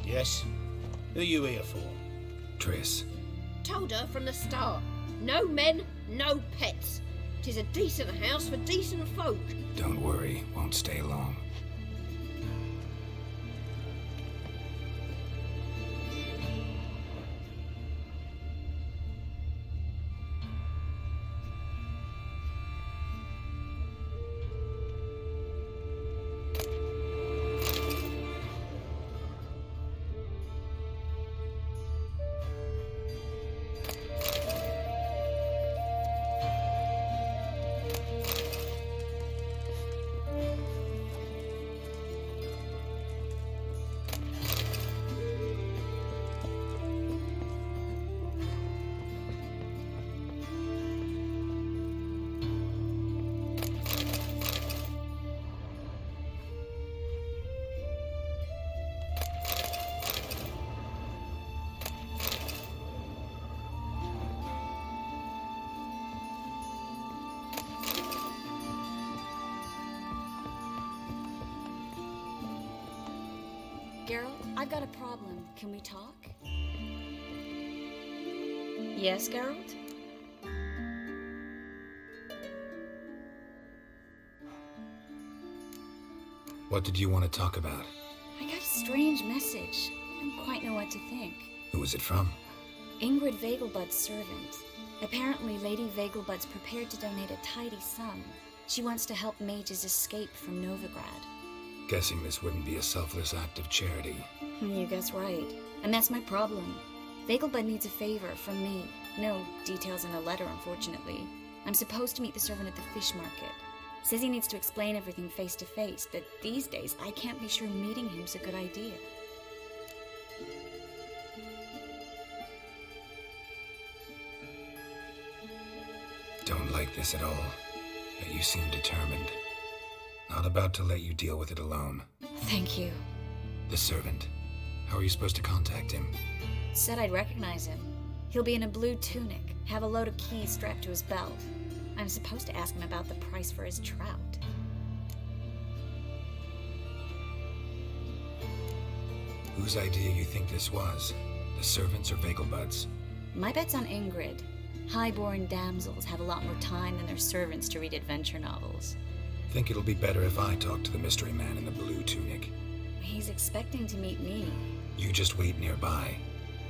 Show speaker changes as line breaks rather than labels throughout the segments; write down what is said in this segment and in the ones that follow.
Yes? Who you here for?
Triss.
Told her from the start. No men, no pets. 'Tis a decent house for decent folk.
Don't worry, won't stay long.
Geralt, I've got a problem. Can we talk? Yes, Geralt?
What did you want to talk about?
I got a strange message. I don't quite know what to think.
Who was it from?
Ingrid Vegelbud's servant. Apparently, Lady Vegelbud's prepared to donate a tidy sum. She wants to help mages escape from Novigrad.
Guessing this wouldn't be a selfless act of charity.
You guess right. And that's my problem. Vegelbud needs a favor from me. No details in the letter, unfortunately. I'm supposed to meet the servant at the fish market. Says he needs to explain everything face to face, but these days I can't be sure meeting him's a good idea.
Don't like this at all, but you seem determined. Not about to let you deal with it alone.
Thank you.
The servant. How are you supposed to contact him?
Said I'd recognize him. He'll be in a blue tunic, have a load of keys strapped to his belt. I'm supposed to ask him about the price for his trout.
Whose idea you think this was? The servants or Vegelbud's?
My bet's on Ingrid. High-born damsels have a lot more time than their servants to read adventure novels.
Think it'll be better if I talk to the mystery man in the blue tunic.
He's expecting to meet me.
You just wait nearby.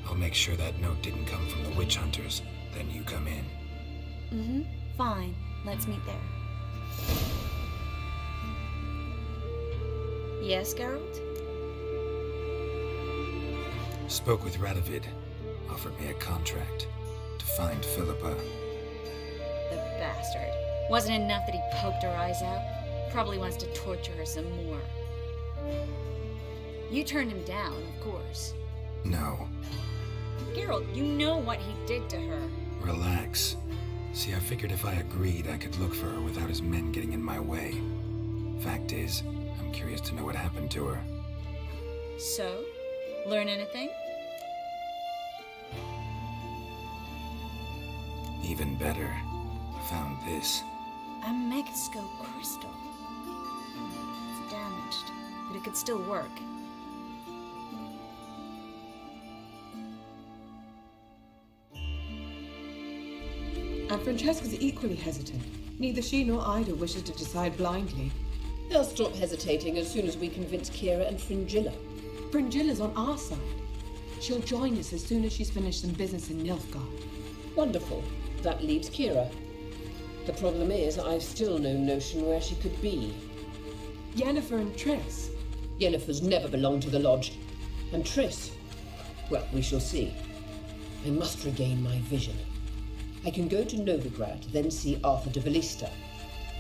I'll make sure that note didn't come from the witch hunters. Then you come in.
Fine. Let's meet there. Yes, Geralt?
Spoke with Radovid. Offered me a contract to find Philippa.
The bastard. Wasn't enough that he poked her eyes out? Probably wants to torture her some more. You turned him down, of course.
No.
Geralt, you know what he did to her.
Relax. See, I figured if I agreed, I could look for her without his men getting in my way. Fact is, I'm curious to know what happened to her.
So? Learn anything?
Even better. Found this.
A megascope crystal. It's damaged, but it could still work.
And Francesca's equally hesitant. Neither she nor Ida wishes to decide blindly.
They'll stop hesitating as soon as we convince Kira and Fringilla.
Fringilla's on our side. She'll join us as soon as she's finished some business in Nilfgaard.
Wonderful. That leaves Kira. The problem is, I've still no notion where she could be.
Yennefer and Triss.
Yennefer's never belonged to the lodge. And Triss, well, we shall see. I must regain my vision. I can go to Novigrad, then see Arthur de Valista.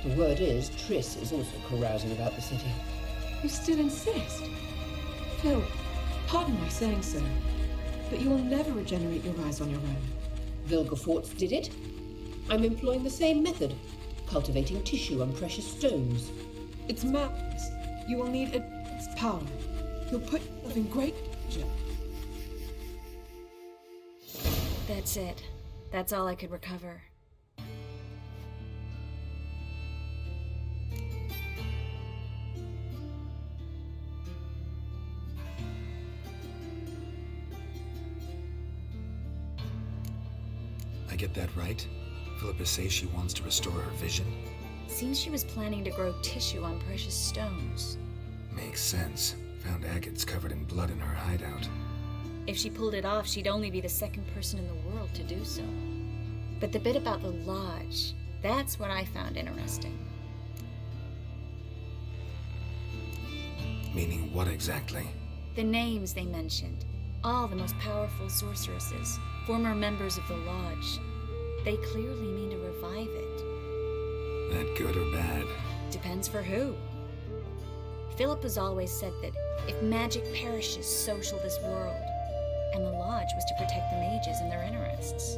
The word is, Triss is also carousing about the city.
You still insist? Phil, pardon my saying so, but you will never regenerate your eyes on your own.
Vilgefortz did it. I'm employing the same method, cultivating tissue and precious stones.
It's madness. You will need its power. You'll put yourself in great danger.
That's it. That's all I could recover.
get that right? Philippa says she wants to restore her vision?
Seems she was planning to grow tissue on precious stones.
Makes sense. Found agates covered in blood in her hideout.
If she pulled it off, she'd only be the second person in the world to do so. But the bit about the lodge, that's what I found interesting.
Meaning what exactly?
The names they mentioned. All the most powerful sorceresses, former members of the lodge. They clearly mean to revive it.
That good or bad?
Depends for who. Philip has always said that if magic perishes, so shall this world. And the lodge was to protect the mages and their interests.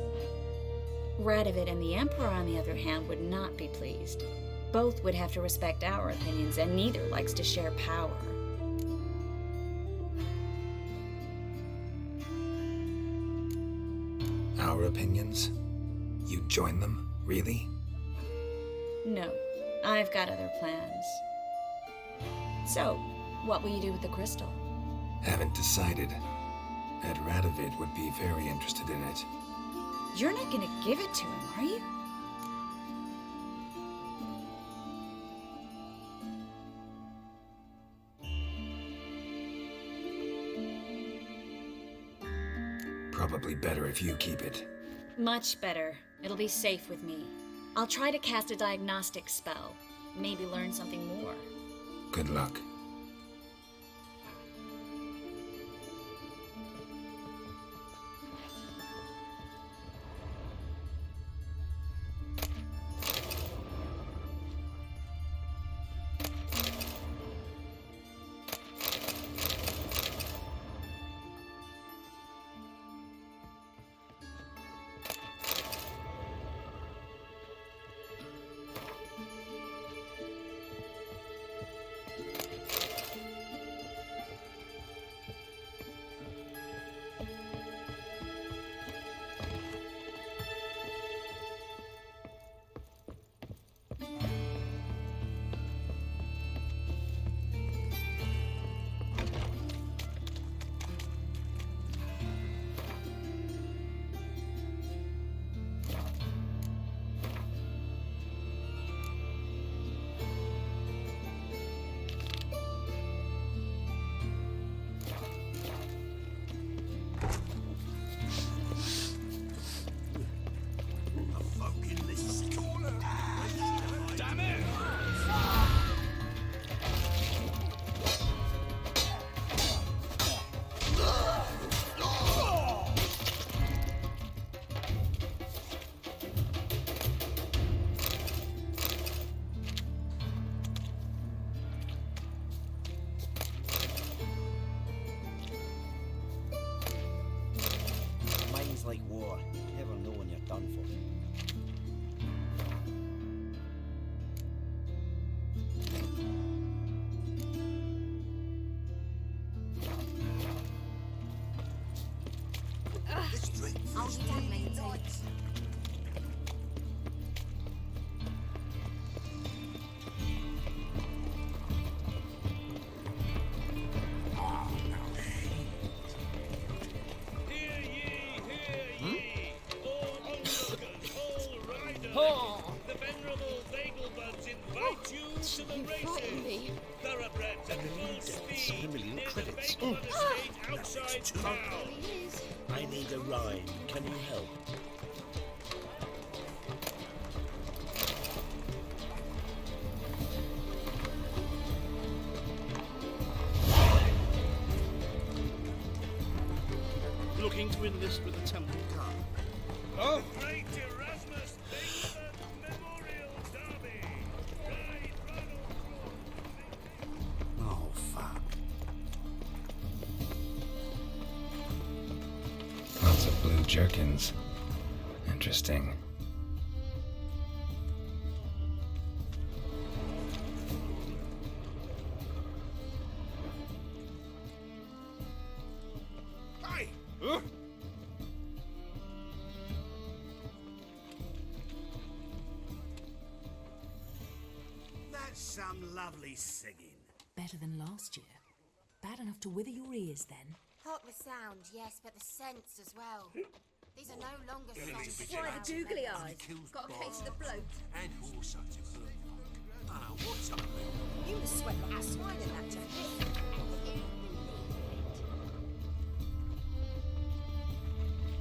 Radovid and the Emperor, on the other hand, would not be pleased. Both would have to respect our opinions, and neither likes to share power.
Our opinions? You join them? Really?
No, I've got other plans. So, what will you do with the crystal?
Haven't decided. Ed Radovid would be very interested in it.
You're not gonna give it to him, are you?
Probably better if you keep it.
Much better. It'll be safe with me. I'll try to cast a diagnostic spell. Maybe learn something more.
Good luck.
Like war, never know when you're done for.
I'll be done later.
The venerable Bagelbuds invite you to the races. Thoroughbreds at full speed.
$1 million credits.
On the stage outside town.
I need a rhyme. Can you help?
Looking to enlist with the temple guard. Oh! The Great Erasmus Bagelbud Memorial Derby. Ride Ronald.
Oh, fuck.
Lots of blue jerkins. Interesting.
Hey! That's some lovely singing.
Better than last year. Bad enough to wither your ears then.
Not the sound, yes, but the sense as well. These are no longer
Why the googly eyes? Got a case of the bloat.
And also to her. Ah, what's up?
You must sweat like a swine in that jacket.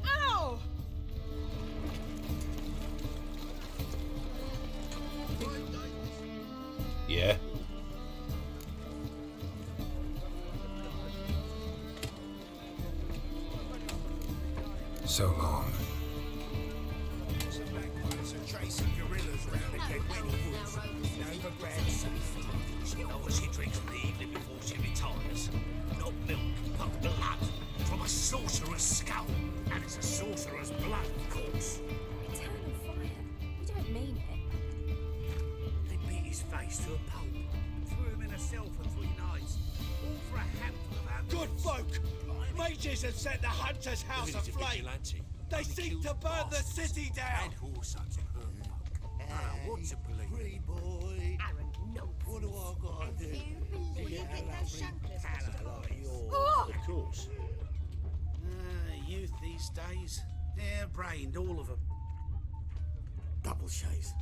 Ow!
Yeah.
So long.
Some magpies are chasing gorillas round again when he was. Nova grandson. She knows he drinks in the evening before she retires. Not milk, but blood. From a sorcerer's skull. And it's a sorcerer's blood, of course.
Eternal fire. You don't mean it.
They beat his face to a pulp. Threw him in a cell for 3 nights. All for a handful of apples.
Good folk! Mages have set the hunter's house aflame. They seek to burn the city down.
And also to her folk. Ah, what's a believe? Pretty boy.
Aaron, no.
What do I gotta do?
You believe it, those shanklers.
Like yours. Of course. Youth these days. Hair-brained, all of them. Double shave.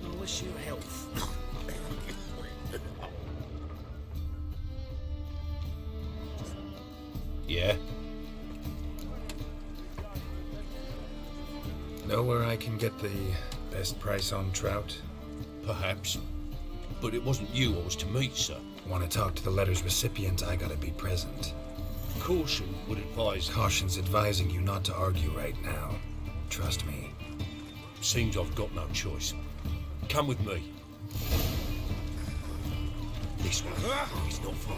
I wish you health.
Yeah? Know where I can get the best price on trout?
Perhaps. But it wasn't you I was to meet, sir.
Want to talk to the letter's recipient, I gotta be present.
Caution would advise...
Caution's advising you not to argue right now. Trust me.
Seems I've got no choice. Come with me. This way. It's not far.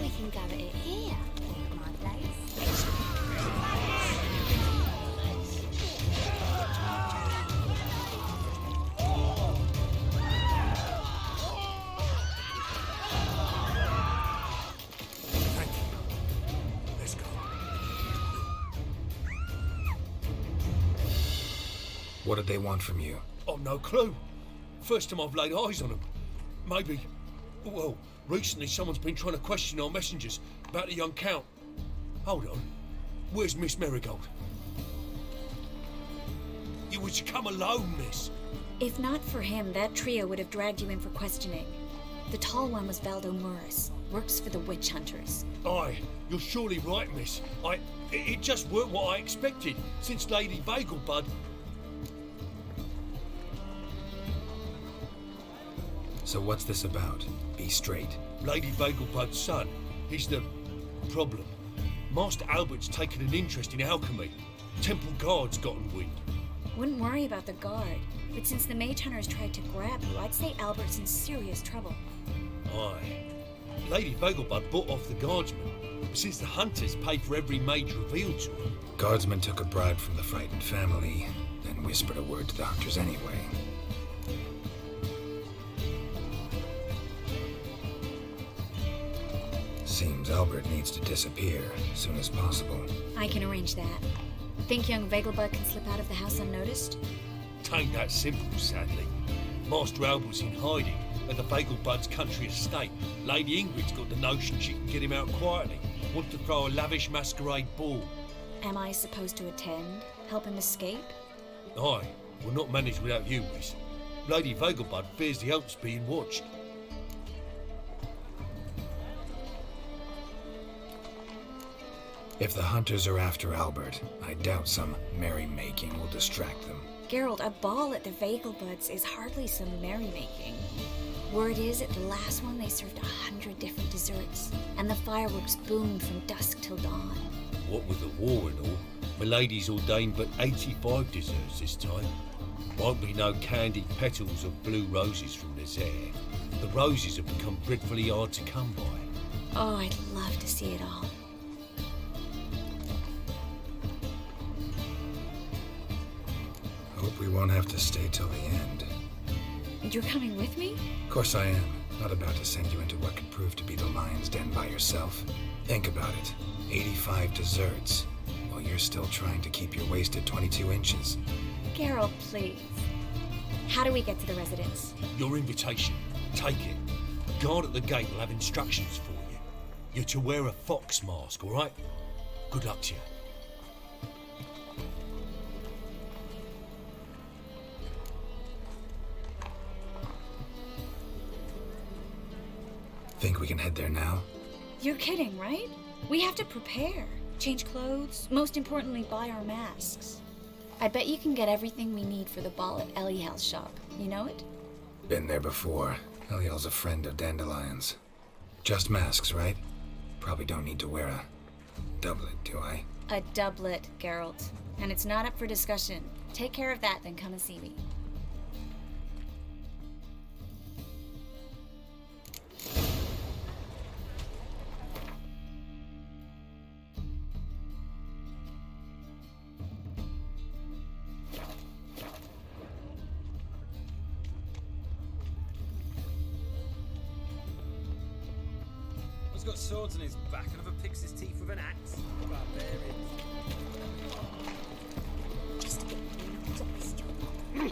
We can go at it here, or at my place.
Thank you. Let's go.
What did they want from you?
I've no clue. First time I've laid eyes on them. Maybe... Well, recently someone's been trying to question our messengers about the young count. Hold on. Where's Miss Marigold? You was to come alone, miss.
If not for him, that trio would have dragged you in for questioning. The tall one was Valdo Morris. Works for the witch hunters.
Aye, you're surely right, miss. It just weren't what I expected, since Lady Bagelbud...
So what's this about? Be straight.
Lady Bagelbud's son. He's the problem. Master Albert's taken an interest in alchemy. Temple Guard's gotten wind.
Wouldn't worry about the guard, but since the mage hunters tried to grab you, I'd say Albert's in serious trouble.
Aye. Lady Bagelbud bought off the guardsman, since the hunters paid for every mage revealed to them.
Guardsman took a bribe from the frightened family, then whispered a word to the hunters anyway. Seems Albert needs to disappear as soon as possible.
I can arrange that. Think young Vegelbud can slip out of the house unnoticed?
Tain't that simple, sadly. Master Albert's in hiding at the Bagelbud's country estate. Lady Ingrid's got the notion she can get him out quietly. Wants to throw a lavish masquerade ball.
Am I supposed to attend? Help him escape?
Aye, we'll not manage without you, miss. Lady Vegelbud fears the Alps being watched.
If the hunters are after Albert, I doubt some merrymaking will distract them.
Geralt, a ball at the Vegelbuds is hardly some merrymaking. Word is, at the last one they served 100 different desserts, and the fireworks boomed from dusk till dawn.
What with the war and all, Milady's ordained but 85 desserts this time. Won't be no candied petals of blue roses from Nazaire. The roses have become dreadfully hard to come by.
Oh, I'd love to see it all.
Hope we won't have to stay till the end.
You're coming with me?
Of course I am. Not about to send you into what could prove to be the lion's den by yourself. Think about it. 85 desserts, while you're still trying to keep your waist at 22 inches.
Geralt, please. How do we get to the residence?
Your invitation. Take it. Guard at the gate will have instructions for you. You're to wear a fox mask, all right? Good luck to you.
Think we can head there now?
You're kidding, right? We have to prepare. Change clothes, most importantly, buy our masks. I bet you can get everything we need for the ball at Elihel's shop. You know it?
Been there before. Eliel's a friend of Dandelion's. Just masks, right? Probably don't need to wear a doublet, do I?
A doublet, Geralt. And it's not up for discussion. Take care of that, then come and see me.
He's got swords on his back and ever picks his teeth with an axe. Barbarian.
Just get me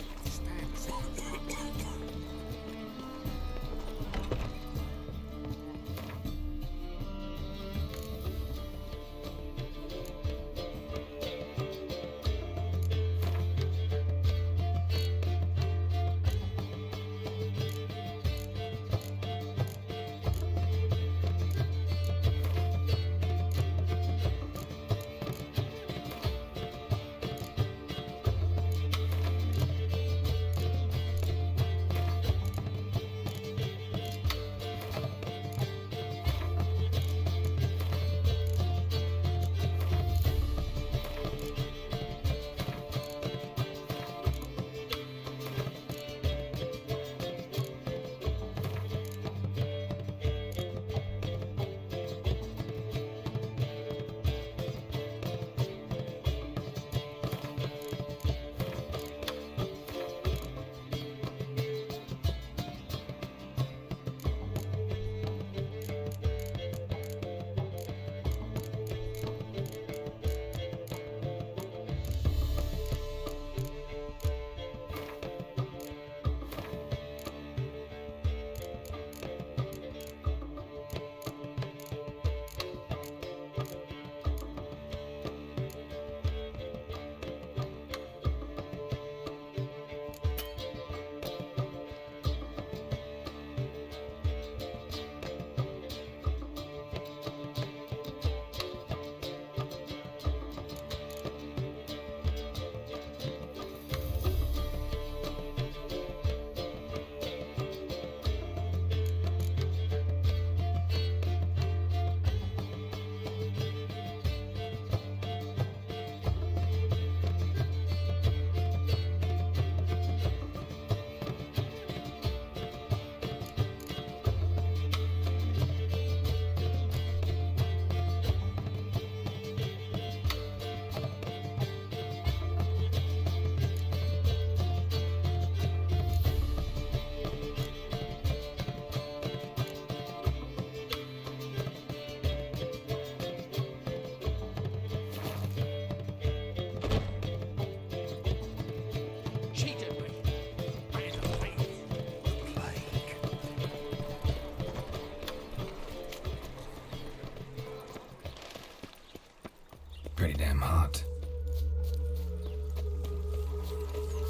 Pretty damn hot.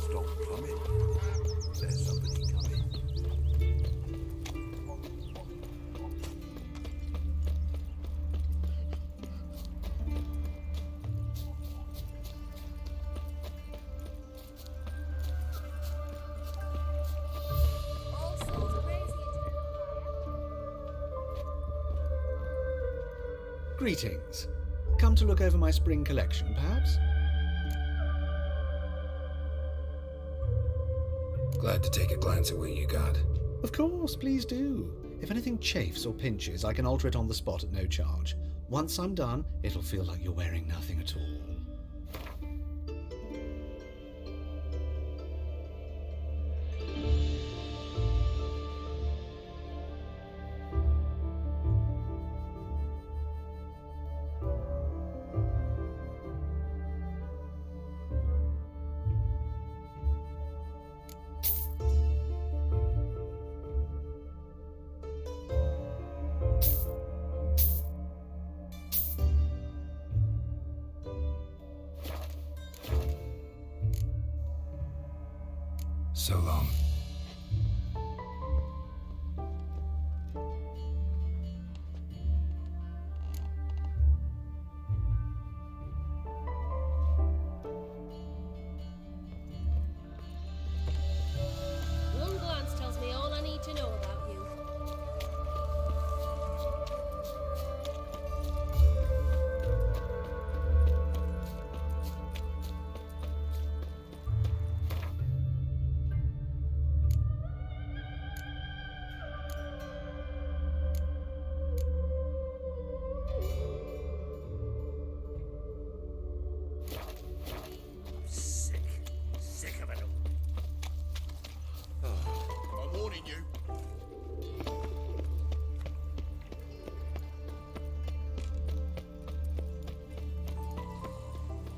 Stop coming. There's somebody coming.
all souls are raising
Greetings. Come to look over my spring collection, perhaps?
Glad to take a glance at what you got.
Of course, please do. If anything chafes or pinches, I can alter it on the spot at no charge. Once I'm done, it'll feel like you're wearing nothing at all.
So long.
One glance tells me all I need to know about you.
Sick of it all.
I'm warning you.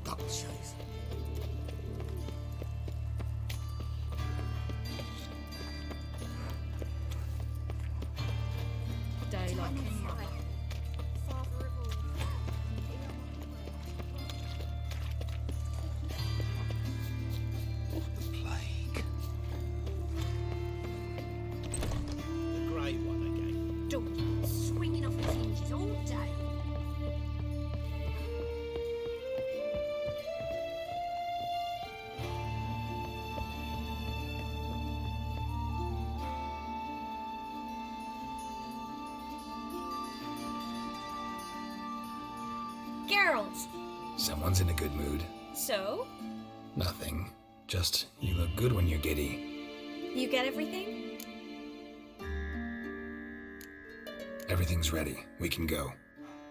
Duck chase.
Daylight.
Father of all.
The plague.
The grey one again.
Don't swinging off his hinges all day.
Geralt!
Someone's in a good mood.
So?
Nothing. Just, you look good when you're giddy.
You get everything?
Everything's ready. We can go.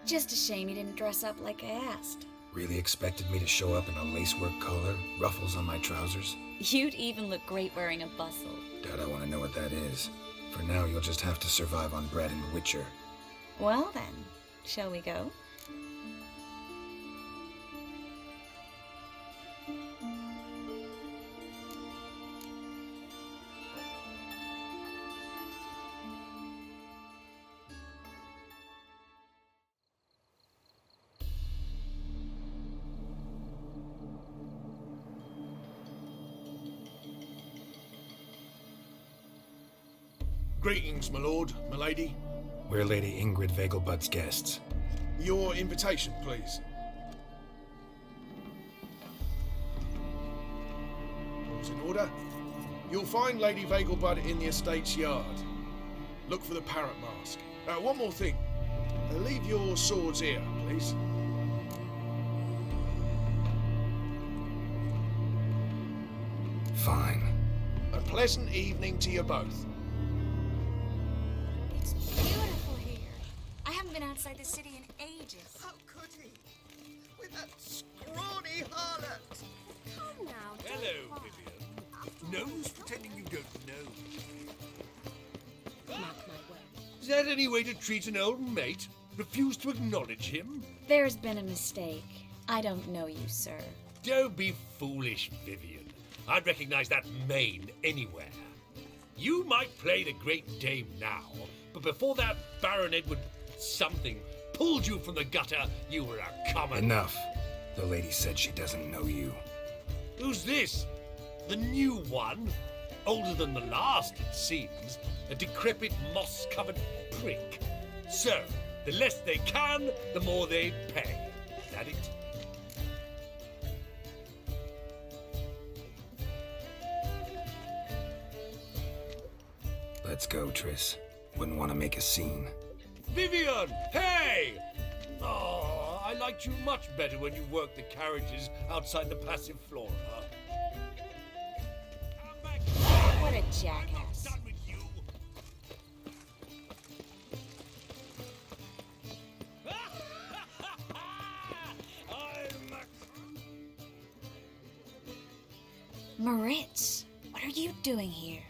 Just a shame you didn't dress up like I asked.
Really expected me to show up in a lacework collar, ruffles on my trousers?
You'd even look great wearing a bustle.
Doubt I want to know what that is. For now, you'll just have to survive on bread and Witcher.
Well then, shall we go?
Greetings, my lord, my lady.
We're Lady Ingrid Vegelbud's guests.
Your invitation, please. All's in order. You'll find Lady Vegelbud in the estate's yard. Look for the parrot mask. One more thing. Leave your swords here, please.
Fine.
A pleasant evening to you both.
It's beautiful here. I haven't been outside the city in ages.
How could he? With that scrawny harlot!
Come now, don't
Hello,
cry.
Vivian.
No use pretending you don't know.
Mark my words.
Is that any way to treat an old mate? Refuse to acknowledge him?
There's been a mistake. I don't know you, sir.
Don't be foolish, Vivian. I'd recognize that mane anywhere. You might play the Great Dame now, but before that Baron Edward something pulled you from the gutter, you were a common...
Enough. The lady said she doesn't know you.
Who's this? The new one? Older than the last, it seems. A decrepit, moss-covered prick. So, the less they can, the more they pay. Is that it?
Let's go, Triss. Wouldn't want to make a scene.
Vivian! Hey! Oh, I liked you much better when you worked the carriages outside the passive flora.
What a jackass. Moritz, what are you doing here?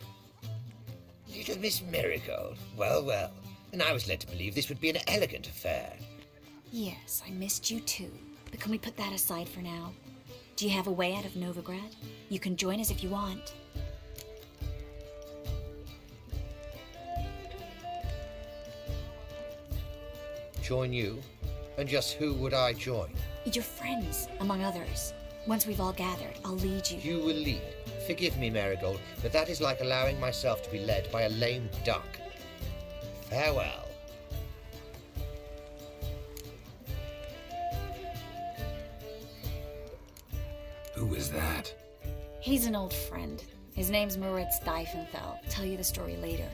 Little Miss Marigold. Well, well. And I was led to believe this would be an elegant affair.
Yes, I missed you too. But can we put that aside for now? Do you have a way out of Novigrad? You can join us if you want.
Join you? And just who would I join?
Your friends, among others. Once we've all gathered, I'll lead you.
You will lead. Forgive me, Marigold, but that is like allowing myself to be led by a lame duck. Farewell.
Who is that?
He's an old friend. His name's Moritz Diefenthal. Tell you the story later.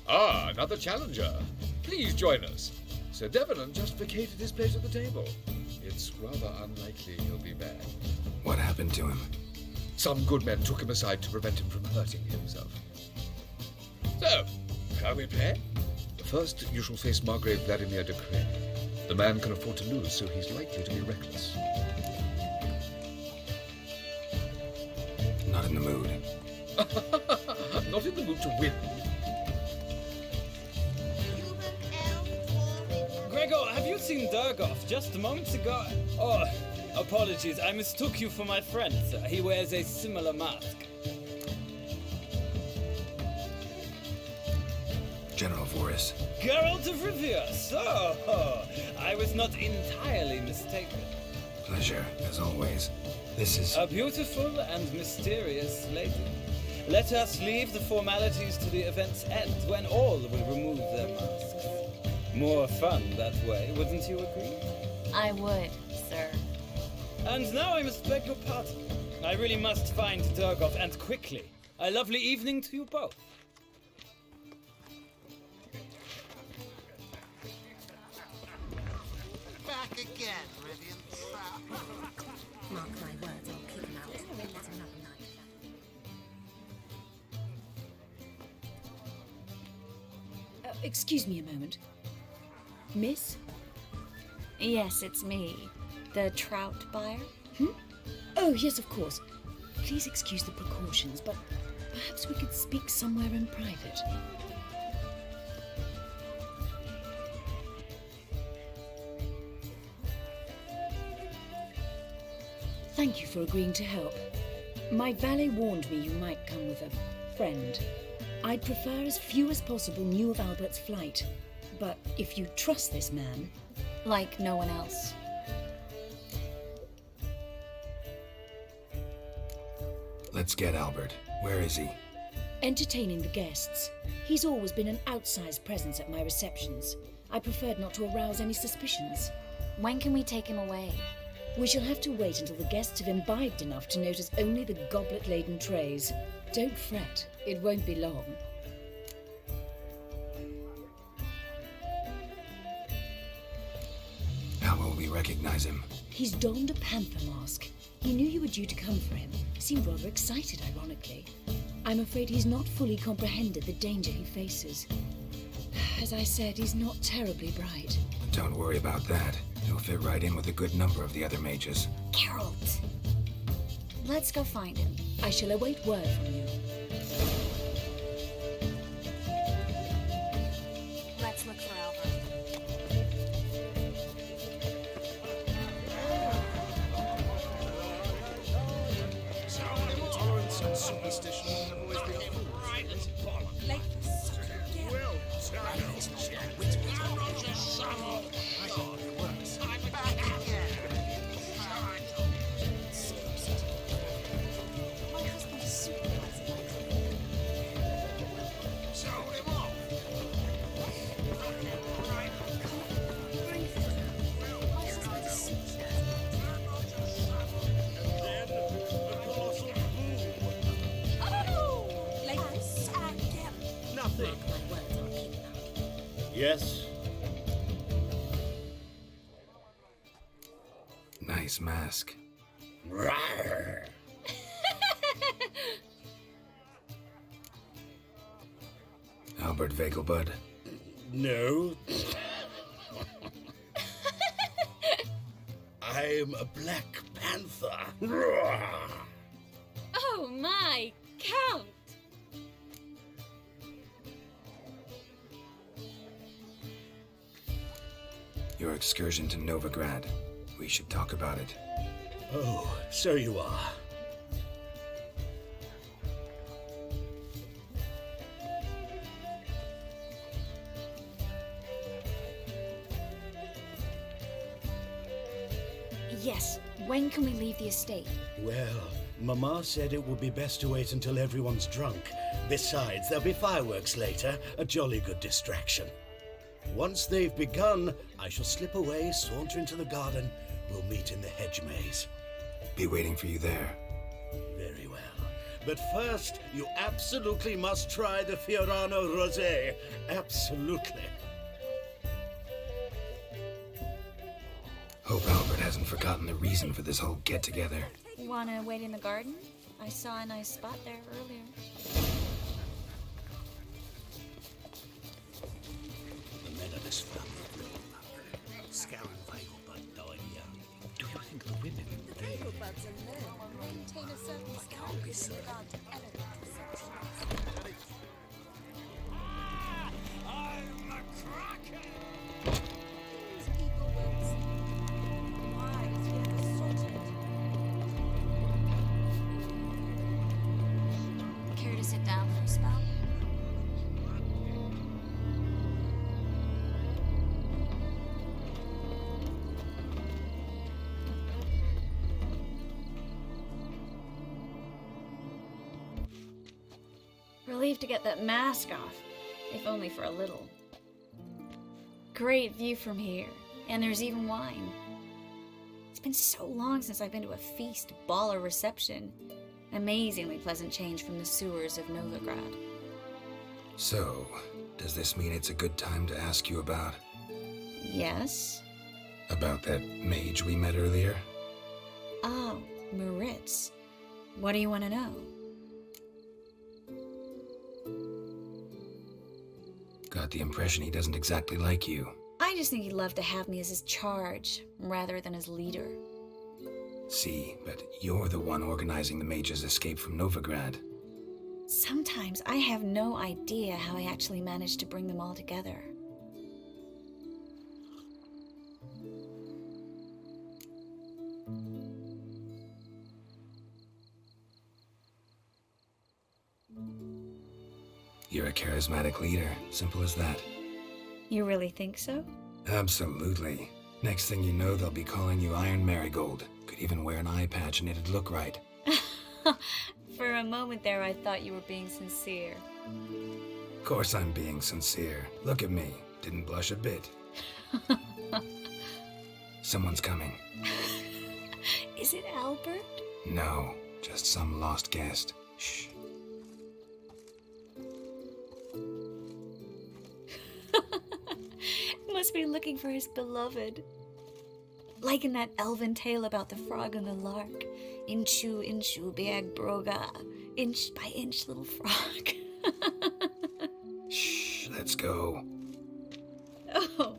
Ah, another challenger. Please join us. Sir Devon just vacated his place at the table. It's rather unlikely he'll be back.
What happened to him?
Some good men took him aside to prevent him from hurting himself. So, shall we play? First, you shall face Margrave Vladimir de Cré. The man can afford to lose, so he's likely to be reckless.
Not in the mood.
Not in the mood to win.
Gregor, have you seen Durgoff just moments ago? Oh, apologies, I mistook you for my friend, sir. He wears a similar mask.
General Voris.
Geralt of Rivia, so I was not entirely mistaken.
Pleasure, as always. This is...
A beautiful and mysterious lady. Let us leave the formalities to the event's end, when all will remove their masks. More fun that way, wouldn't you agree?
I would, sir.
And now I must beg your pardon. I really must find Durgoff, and quickly. A lovely evening to you both.
Back again, Rivian Trap.
Mark my words, I'll kick him out. That's another night.
Excuse me a moment. Miss?
Yes, it's me. The trout buyer?
Oh, yes, of course. Please excuse the precautions, but perhaps we could speak somewhere in private. Thank you for agreeing to help. My valet warned me you might come with a friend. I'd prefer as few as possible knew of Albert's flight. But if you trust this man...
Like no one else.
Let's get Albert. Where is he?
Entertaining the guests. He's always been an outsized presence at my receptions. I preferred not to arouse any suspicions.
When can we take him away?
We shall have to wait until the guests have imbibed enough to notice only the goblet-laden trays. Don't fret, it won't be long.
How will we recognize him?
He's donned a panther mask. He knew you were due to come for him. Seemed rather excited, ironically. I'm afraid he's not fully comprehended the danger he faces. As I said, he's not terribly bright.
Don't worry about that. He'll fit right in with a good number of the other mages.
Geralt! Let's go find him.
I shall await word from you.
Let's look for Albert.
Tolerance and superstition have always been
Yes?
Nice mask.
Rawr.
Albert Vegelbud?
No. I'm a Black Panther. Rawr.
Oh my, Count!
Your excursion to Novigrad. We should talk about it.
Oh, so you are.
Yes, when can we leave the estate?
Well, Mama said it would be best to wait until everyone's drunk. Besides, there'll be fireworks later, a jolly good distraction. Once they've begun, I shall slip away, saunter into the garden. We'll meet in the hedge maze.
Be waiting for you there.
Very well. But first, you absolutely must try the Fiorano Rosé. Absolutely.
Hope Albert hasn't forgotten the reason for this whole get-together.
Wanna wait in the garden? I saw a nice spot there earlier.
The men of this family.
Scaran Vegelbud died young.
Do you think the women...
The Vegelbuds and men maintain a certain standard in regard to elegant receptions.
I'm a cracker!
These people won't see. Wise yet assorted.
Care to sit down for a spell? Relieved to get that mask off, if only for a little. Great view from here, and there's even wine. It's been so long since I've been to a feast, ball, or reception. Amazingly pleasant change from the sewers of Novigrad.
So, does this mean it's a good time to ask you about...
Yes?
About that mage we met earlier?
Oh, Moritz. What do you want to know?
Got the impression he doesn't exactly like you.
I just think he'd love to have me as his charge, rather than his leader.
See, but you're the one organizing the mage's escape from Novigrad.
Sometimes I have no idea how I actually managed to bring them all together.
You're a charismatic leader, simple as that.
You really think so?
Absolutely. Next thing you know, they'll be calling you Iron Marigold. Could even wear an eye patch and it'd look right.
For a moment there, I thought you were being sincere.
Of course I'm being sincere. Look at me. Didn't blush a bit. Someone's coming.
Is it Albert?
No, just some lost guest. Shh.
Must be looking for his beloved. Like in that elven tale about the frog and the lark. Inchu, inchu, biag broga. Inch by inch, little frog.
Shh, let's go.
Oh.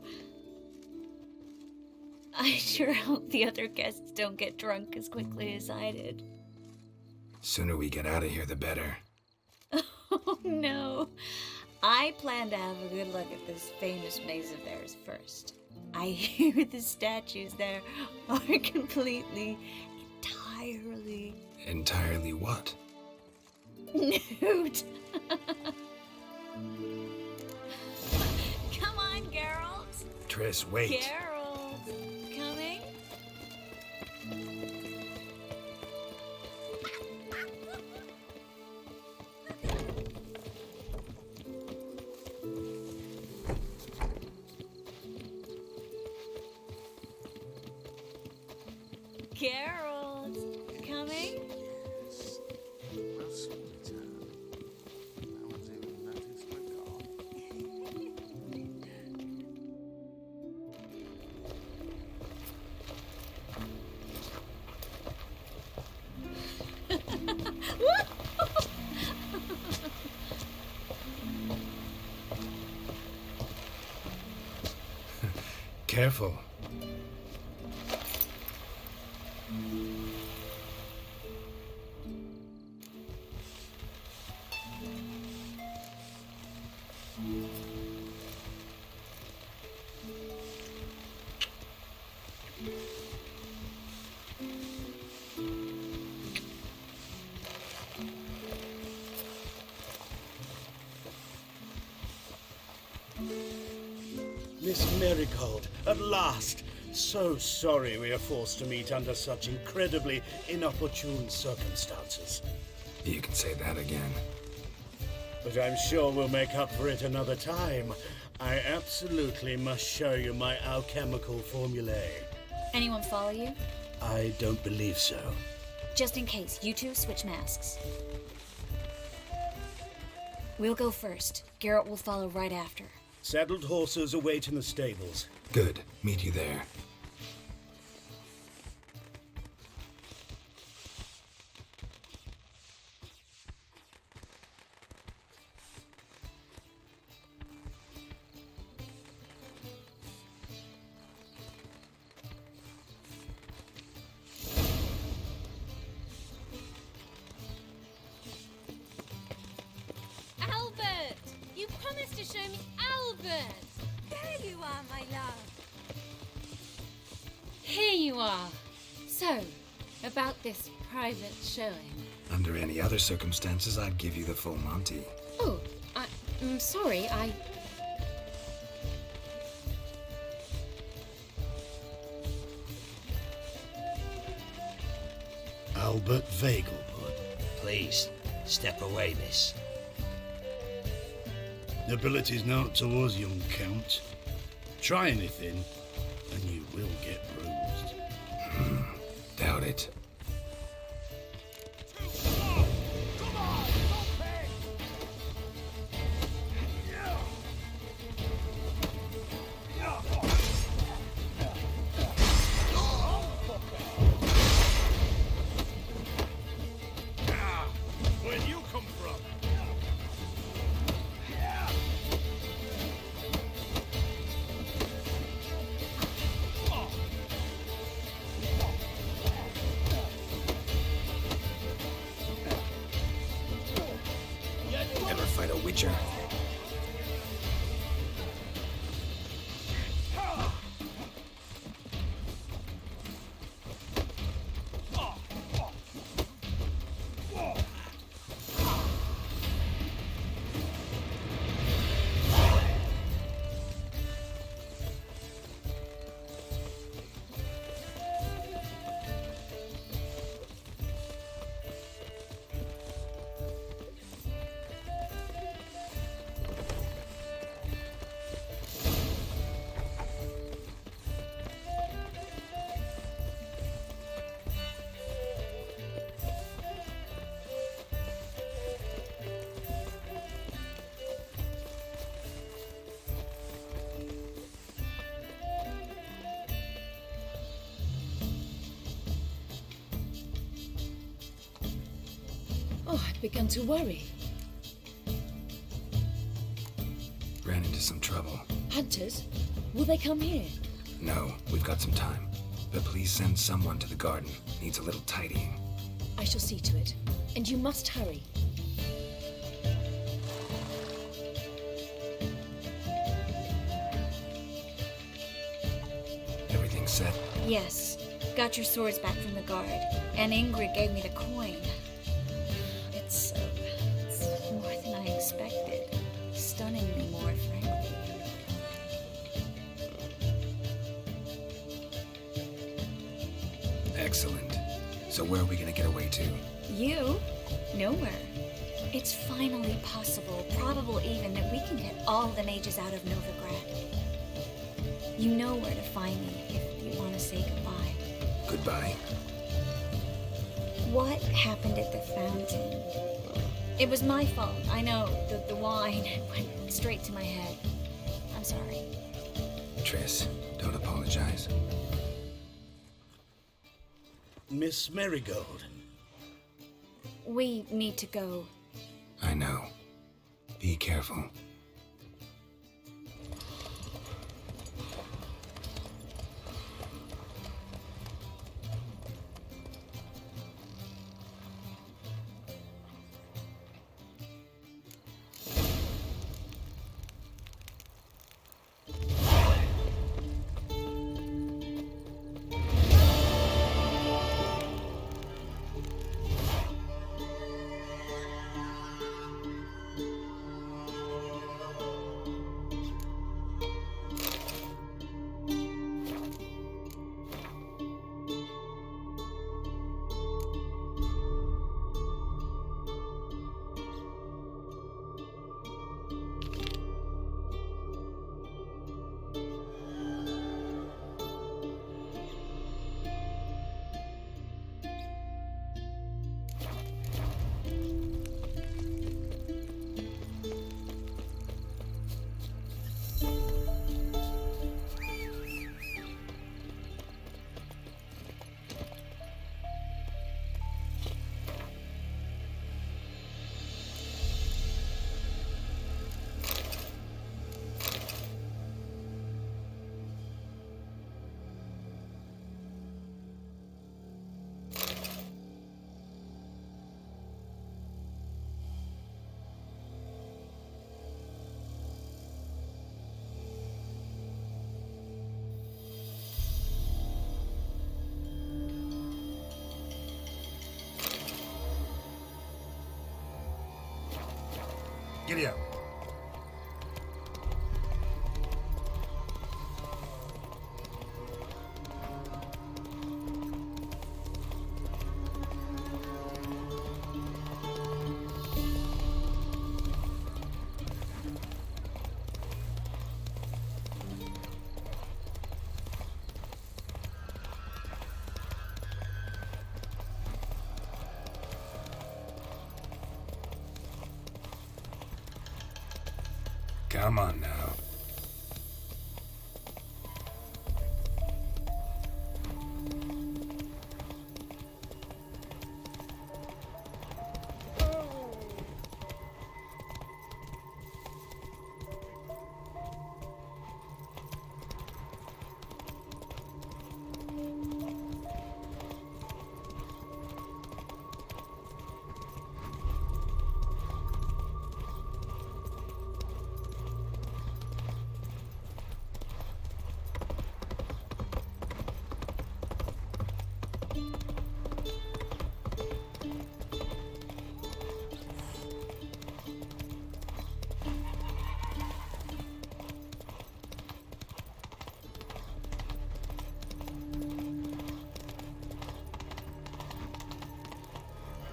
I sure hope the other guests don't get drunk as quickly as I did.
Sooner we get out of here, the better.
Oh no. I plan to have a good look at this famous maze of theirs first. I hear the statues there are entirely...
Entirely what?
Nude. Come on, Geralt.
Triss, wait.
Geralt, coming? Geralt, coming?
careful.
Miss Marigold, at last! So sorry we are forced to meet under such incredibly inopportune circumstances.
You can say that again.
But I'm sure we'll make up for it another time. I absolutely must show you my alchemical formulae.
Anyone follow you?
I don't believe so.
Just in case, you two switch masks. We'll go first. Geralt will follow right after.
Saddled horses await in the stables.
Good. Meet you there.
Albert! You promised to show me Albert!
There you are, my love.
Here you are. So, about this private showing.
Under any other circumstances, I'd give you the full Monty.
Oh, I'm sorry,
Albert Vegelbud.
Please, step away, miss.
Nobility's not towards young Count. Try anything, and you will get bruised.
Doubt it.
Where'd you come from?
Ever fight a witcher?
Oh, I've begun to worry.
Ran into some trouble.
Hunters? Will they come here?
No, we've got some time. But please send someone to the garden. Needs a little tidying.
I shall see to it. And you must hurry.
Everything set?
Yes. Got your swords back from the guard. And Ingrid gave me the coin. It's more than I expected. Stunningly more, frankly.
Excellent. So where are we gonna get away to?
You? Nowhere. It's finally possible, probable even, that we can get all the mages out of Novigrad. You know where to find me if you want to say goodbye.
Goodbye.
What happened at the fountain? It was my fault, I know. The wine went straight to my head. I'm sorry.
Triss, don't apologize.
Miss Marigold.
We need to go.
I know. Be careful. Giddy up. Come on now.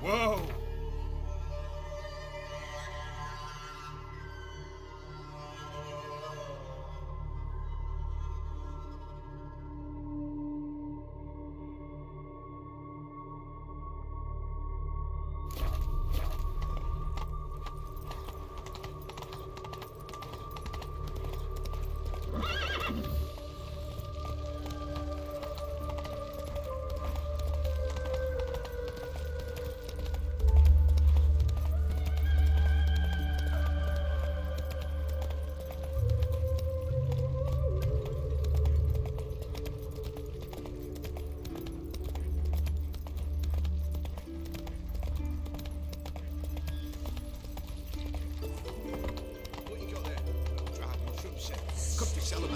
Whoa!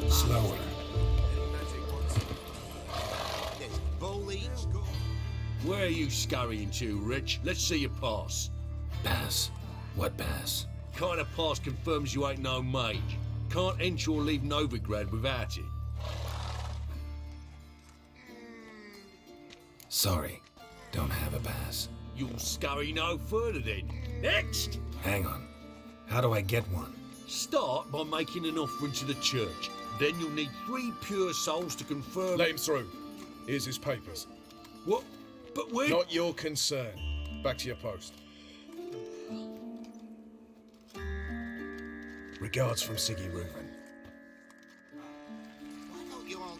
Slower.
Where are you scurrying to, Rich? Let's see your pass.
Pass? What pass?
Kind of pass confirms you ain't no mage. Can't enter or leave Novigrad without it.
Sorry, don't have a pass.
You'll scurry no further then. Next!
Hang on. How do I get one?
Start by making an offering to the church. Then you'll need 3 pure souls to confirm...
Let him through. Here's his papers.
What? But we...
Not your concern. Back to your post. Regards from Siggy Reuven.
Why don't you all...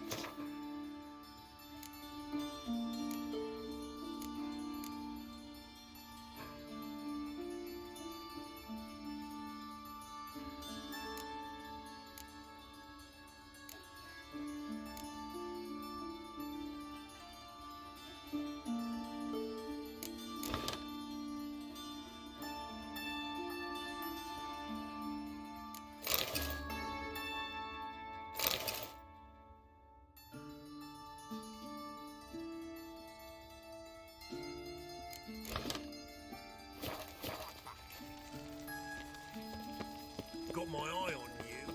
Got my eye on you.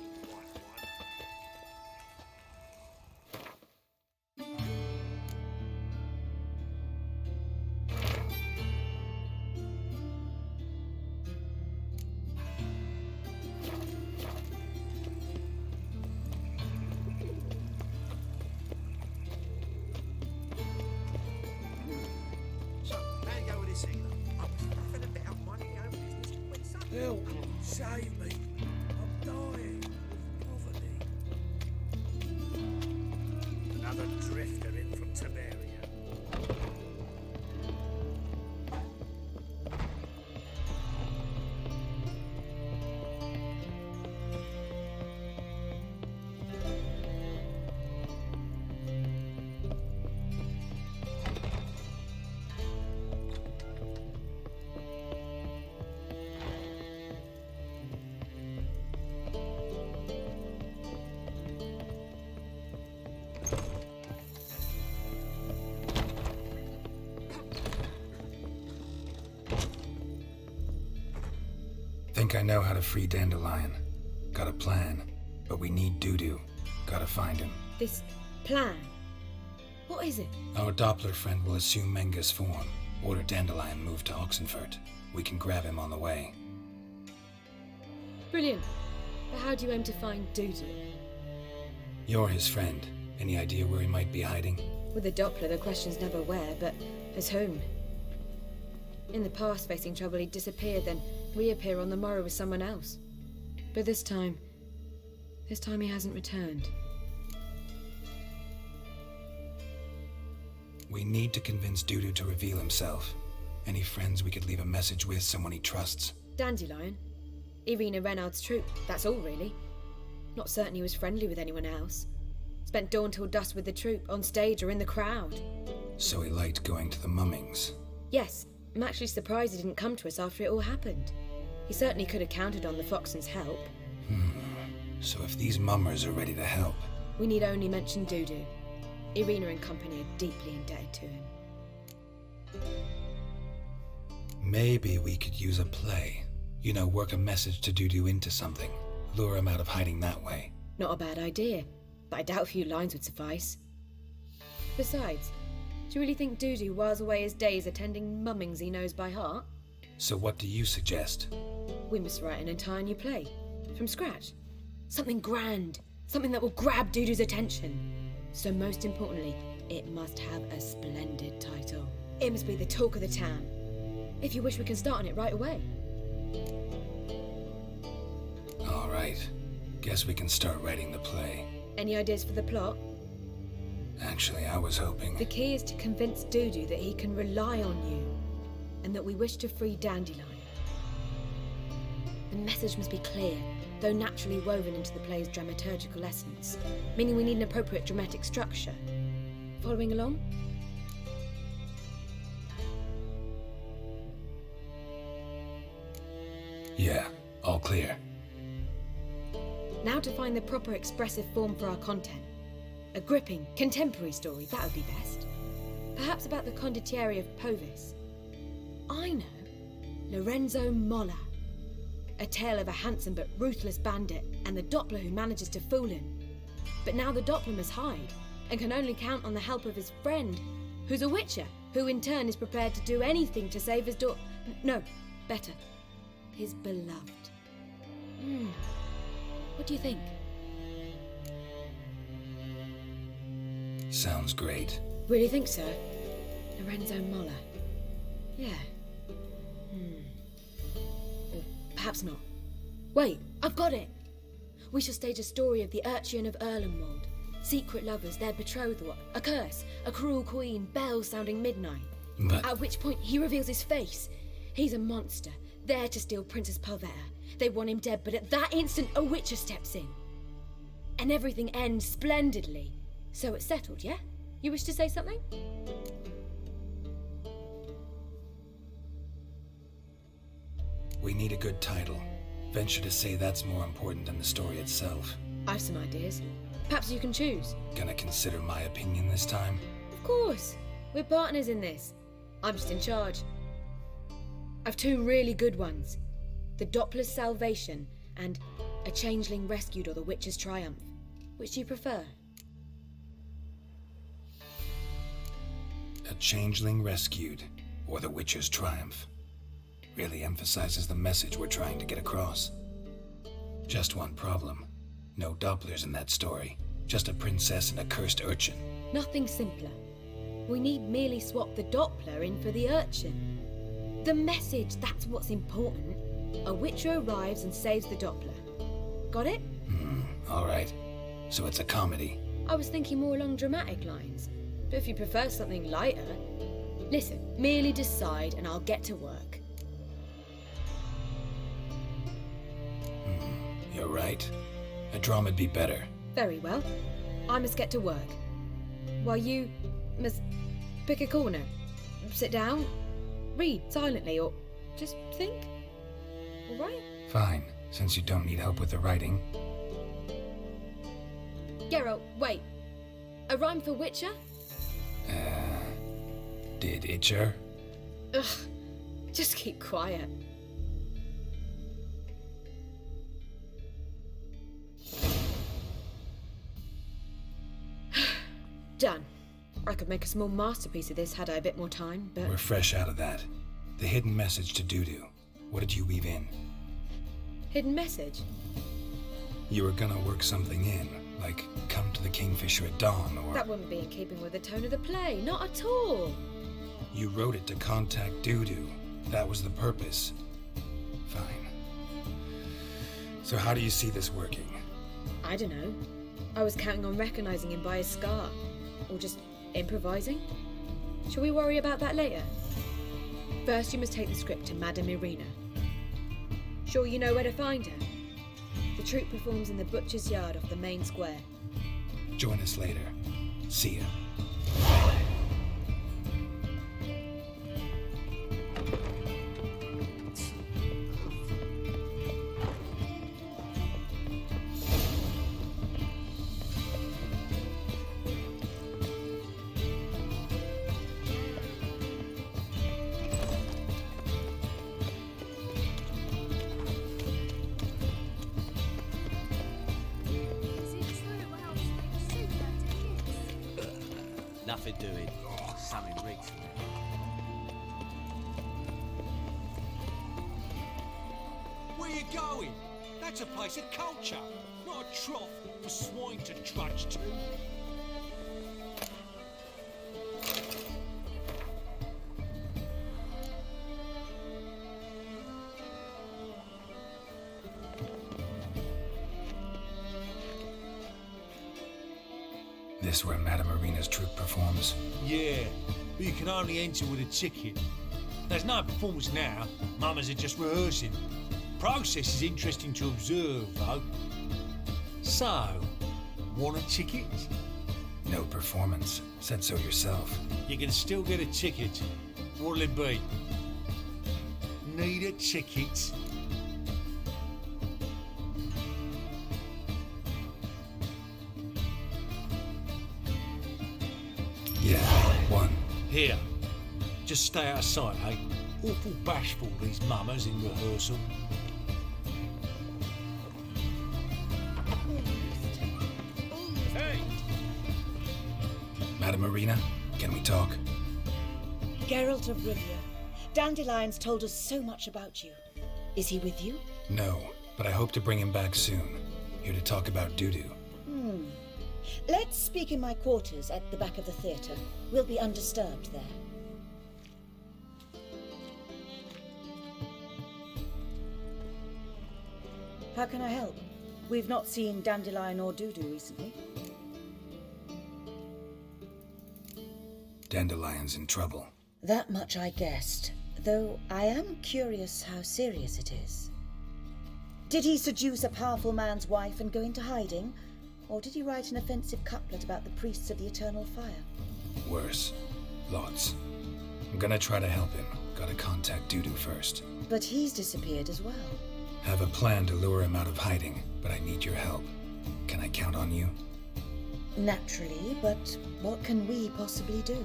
So, how you go with this thing? I'm having a bit of money, own business. When something...
Help! Save me! I'm dying of poverty. Another drifter in from Tiberia.
think I know how to free Dandelion. Got a plan, but we need Dudu. Gotta find him.
This plan? What is it?
Our Doppler friend will assume Menga's form. Order Dandelion moved to Oxenfurt. We can grab him on the way.
Brilliant. But how do you aim to find Dudu?
You're his friend. Any idea where he might be hiding?
With a Doppler, the question's never where, but as whom. In the past, facing trouble, he'd disappear, then reappear on the morrow with someone else. But this time he hasn't returned.
We need to convince Dudu to reveal himself. Any friends we could leave a message with, someone he trusts?
Dandelion. Irina Renard's troupe, that's all really. Not certain he was friendly with anyone else. Spent dawn till dusk with the troupe, on stage or in the crowd.
So he liked going to the mummings?
Yes, I'm actually surprised he didn't come to us after it all happened. He certainly could have counted on the Foxen's help.
So if these mummers are ready to help...
We need only mention Dudu. Irina and company are deeply indebted to him.
Maybe we could use a play. You know, work a message to Dudu into something. Lure him out of hiding that way.
Not a bad idea, but I doubt a few lines would suffice. Besides, do you really think Dudu whiles away his days attending mummings he knows by heart?
So what do you suggest?
We must write an entire new play. From scratch. Something grand. Something that will grab Dudu's attention. So most importantly, it must have a splendid title. It must be the talk of the town. If you wish, we can start on it right away.
All right. Guess we can start writing the play.
Any ideas for the plot?
Actually, I was hoping...
The key is to convince Dudu that he can rely on you, and that we wish to free Dandelion. The message must be clear, though naturally woven into the play's dramaturgical essence, meaning we need an appropriate dramatic structure. Following along?
Yeah, all clear.
Now to find the proper expressive form for our content. A gripping, contemporary story, that would be best. Perhaps about the condottieri of Povis. I know. Lorenzo Molla. A tale of a handsome but ruthless bandit and the Doppler who manages to fool him. But now the Doppler must hide and can only count on the help of his friend, who's a witcher, who in turn is prepared to do anything to save his no, better, his beloved. What do you think?
Sounds great.
Really think so? Lorenzo Molla. Yeah. Or perhaps not. Wait, I've got it! We shall stage a story of the Urchin of Erlenwald. Secret lovers, their betrothal, a curse, a cruel queen, bells sounding midnight.
But...
At which point he reveals his face. He's a monster, there to steal Princess Palvetta. They want him dead, but at that instant a witcher steps in. And everything ends splendidly. So it's settled, yeah? You wish to say something?
We need a good title. Venture to say that's more important than the story itself.
I've some ideas. Perhaps you can choose.
Gonna consider my opinion this time?
Of course. We're partners in this. I'm just in charge. I've two really good ones. The Doppler's Salvation and A Changeling Rescued or The Witcher's Triumph. Which do you prefer?
A Changeling Rescued or The Witcher's Triumph. Really emphasizes the message we're trying to get across. Just one problem. No Dopplers in that story. Just a princess and a cursed urchin.
Nothing simpler. We need merely swap the Doppler in for the urchin. The message, that's what's important. A witcher arrives and saves the Doppler. Got it?
All right. So it's a comedy.
I was thinking more along dramatic lines. But if you prefer something lighter... Listen, merely decide and I'll get to work.
You're right. A drama'd be better.
Very well. I must get to work. While you must pick a corner. Sit down, read silently, or just think. All right?
Fine, since you don't need help with the writing.
Geralt, wait. A rhyme for Witcher?
Did Itcher?
Ugh, just keep quiet.
Done. I could make a small masterpiece of this had I a bit more time, but...
We're fresh out of that. The hidden message to Dudu. What did you weave in?
Hidden message?
You were gonna work something in, like come to the Kingfisher at dawn, or...
That wouldn't be in keeping with the tone of the play, not at all.
You wrote it to contact Dudu. That was the purpose. Fine. So how do you see this working?
I don't know. I was counting on recognizing him by his scar. Or just improvising. Shall we worry about that later? First, you must take the script to Madame Irina. Sure you know where to find her? The troupe performs in the butcher's yard off the main square.
Join us later. See ya.
Nothing doing. Something rigs.
Where you going? That's a place of culture, not a trough for swine to trudge to.
This where Madame Irina's troupe performs?
Yeah, but you can only enter with a ticket. There's no performance now. Mamas are just rehearsing. Process is interesting to observe, though. So, want a ticket?
No performance. Said so yourself.
You can still get a ticket. What'll it be? Need a ticket?
Yeah, one.
Here. Just stay out of sight, eh? Awful bashful, these mamas in rehearsal. Hey!
Madame Irina, can we talk?
Geralt of Rivia, Dandelion's told us so much about you. Is he with you?
No, but I hope to bring him back soon. Here to talk about Dudu.
Let's speak in my quarters at the back of the theatre. We'll be undisturbed there. How can I help? We've not seen Dandelion or Dudu recently.
Dandelion's in trouble.
That much I guessed, though I am curious how serious it is. Did he seduce a powerful man's wife and go into hiding? Or did he write an offensive couplet about the priests of the eternal fire?
Worse. Lots. I'm gonna try to help him. Gotta contact Dudu first.
But he's disappeared as well.
Have a plan to lure him out of hiding, but I need your help. Can I count on you?
Naturally, but what can we possibly do?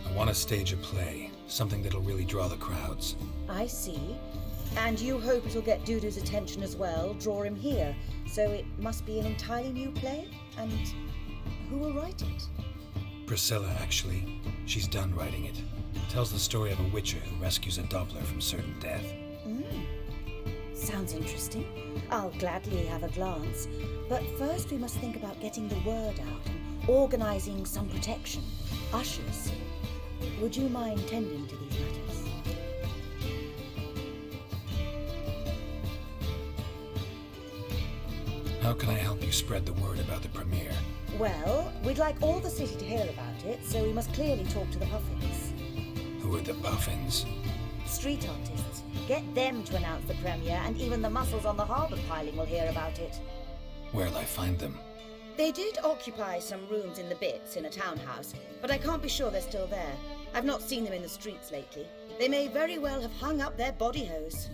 I want to stage a play. Something that'll really draw the crowds.
I see. And you hope it'll get Dudu's attention as well, draw him here. So it must be an entirely new play? And who will write it?
Priscilla, actually. She's done writing it. Tells the story of a witcher who rescues a Doppler from certain death.
Sounds interesting. I'll gladly have a glance. But first we must think about getting the word out and organizing some protection. Ushers. Would you mind tending to these matters?
How can I help you spread the word about the premiere?
Well, we'd like all the city to hear about it, so we must clearly talk to the Puffins.
Who are the Puffins?
Street artists. Get them to announce the premiere, and even the muscles on the harbour piling will hear about it.
Where'll I find them?
They did occupy some rooms in the Bits in a townhouse, but I can't be sure they're still there. I've not seen them in the streets lately. They may very well have hung up their body hose.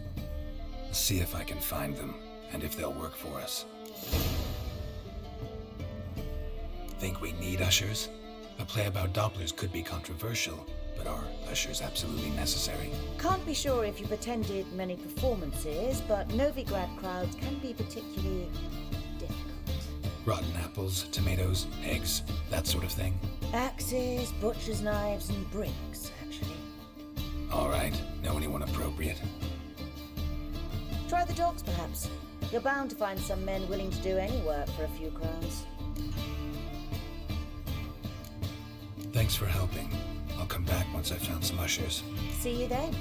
See if I can find them, and if they'll work for us. Think we need ushers? A play about Dopplers could be controversial, but are ushers absolutely necessary?
Can't be sure if you've attended many performances, but Novigrad crowds can be particularly difficult.
Rotten apples, tomatoes, eggs, that sort of thing?
Axes, butcher's knives, and bricks, actually.
Alright, know anyone appropriate?
Try the dogs, perhaps. You're bound to find some men willing to do any work for a few crowns.
Thanks for helping. I'll come back once I've found some ushers.
See you then.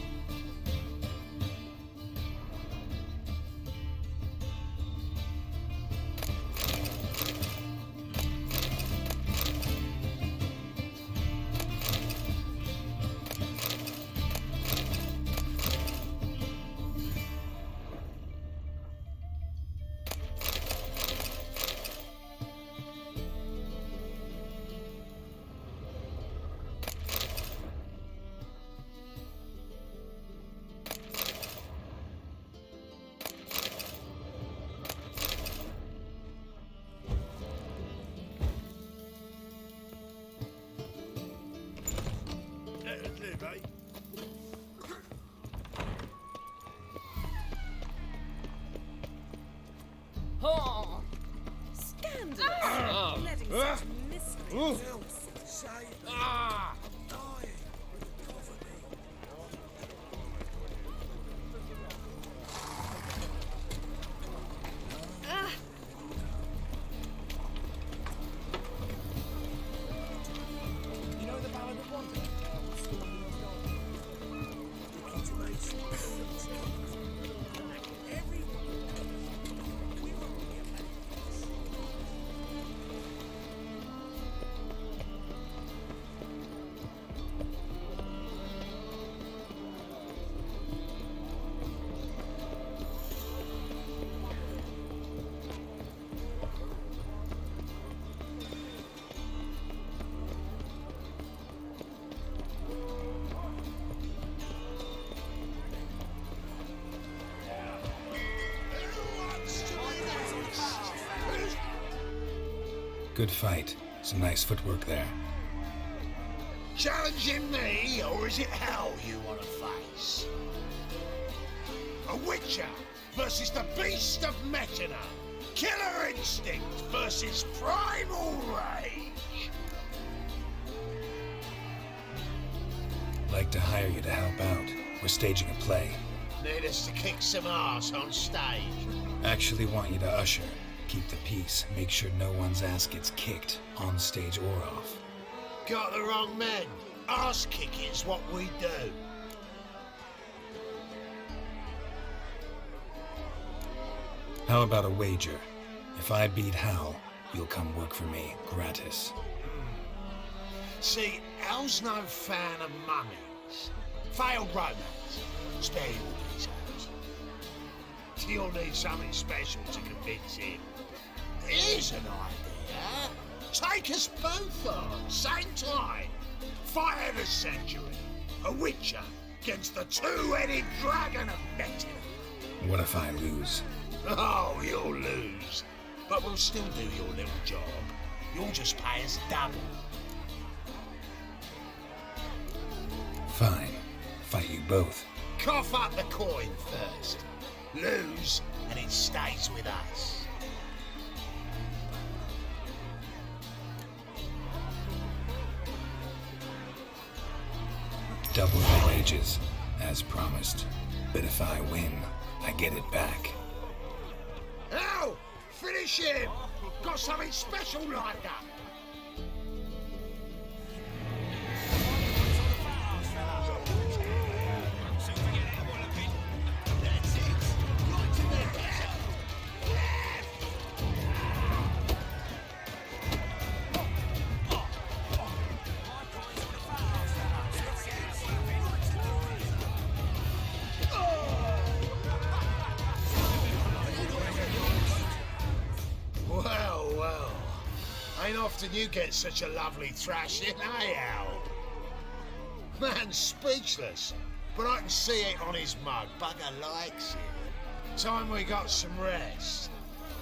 Let us live, eh?
Oh, scandalous! Letting such mysteries
Ah!
You know the Ballad of Wonder?
Good fight. Some nice footwork there.
Challenging me, or is it hell you want to face? A witcher versus the beast of Mechina. Killer instinct versus primal rage.
Like to hire you to help out. We're staging a play.
Need us to kick some ass on stage.
Actually want you to usher. Keep the peace. Make sure no one's ass gets kicked, on stage or off.
Got the wrong men. Ass kicking's what we do.
How about a wager? If I beat Hal, you'll come work for me, gratis.
See, Hal's no fan of mummies. Failed romance. Spare you all details. You'll need something special to convince him. Here's an idea. Take us both on, same time. Fight of the century. A witcher against the two-headed dragon of Mechina.
What if I lose?
Oh, you'll lose. But we'll still do your little job. You'll just pay us double.
Fine. Fight you both.
Cough up the coin first. Lose, and it stays with us.
Double the wages, as promised. But if I win, I get it back.
Now, finish him! Got something special lined up. Ain't often you get such a lovely thrashing, eh, Al? Man's speechless, but I can see it on his mug. Bugger likes it. Time we got some rest.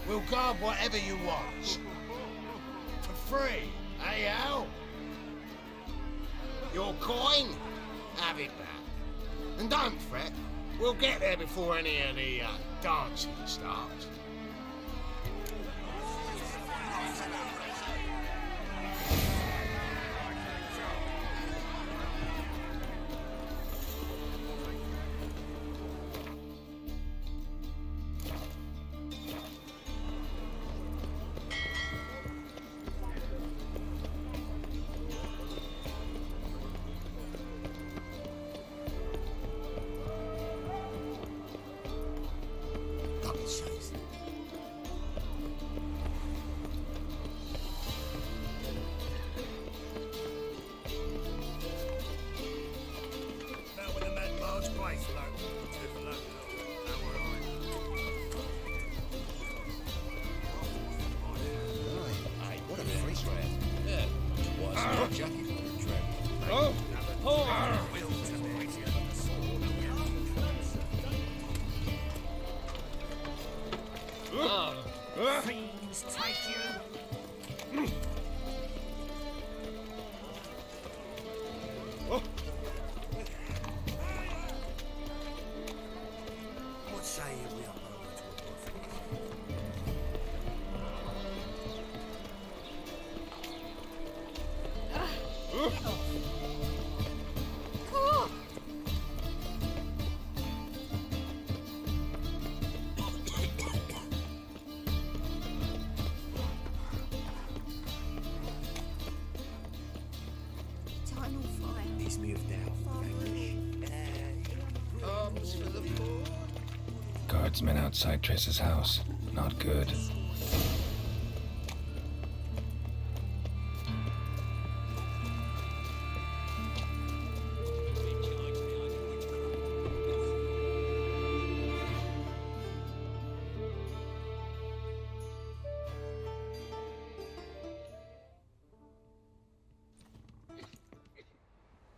We'll guard whatever you want. For free, eh, Al? Your coin? Have it back. And don't fret, we'll get there before any of the dancing starts.
What say you we upload it to a
Eternal fire.
Needs me of doubt.
Arms for the poor.
Guardsmen outside Triss's house. Not good.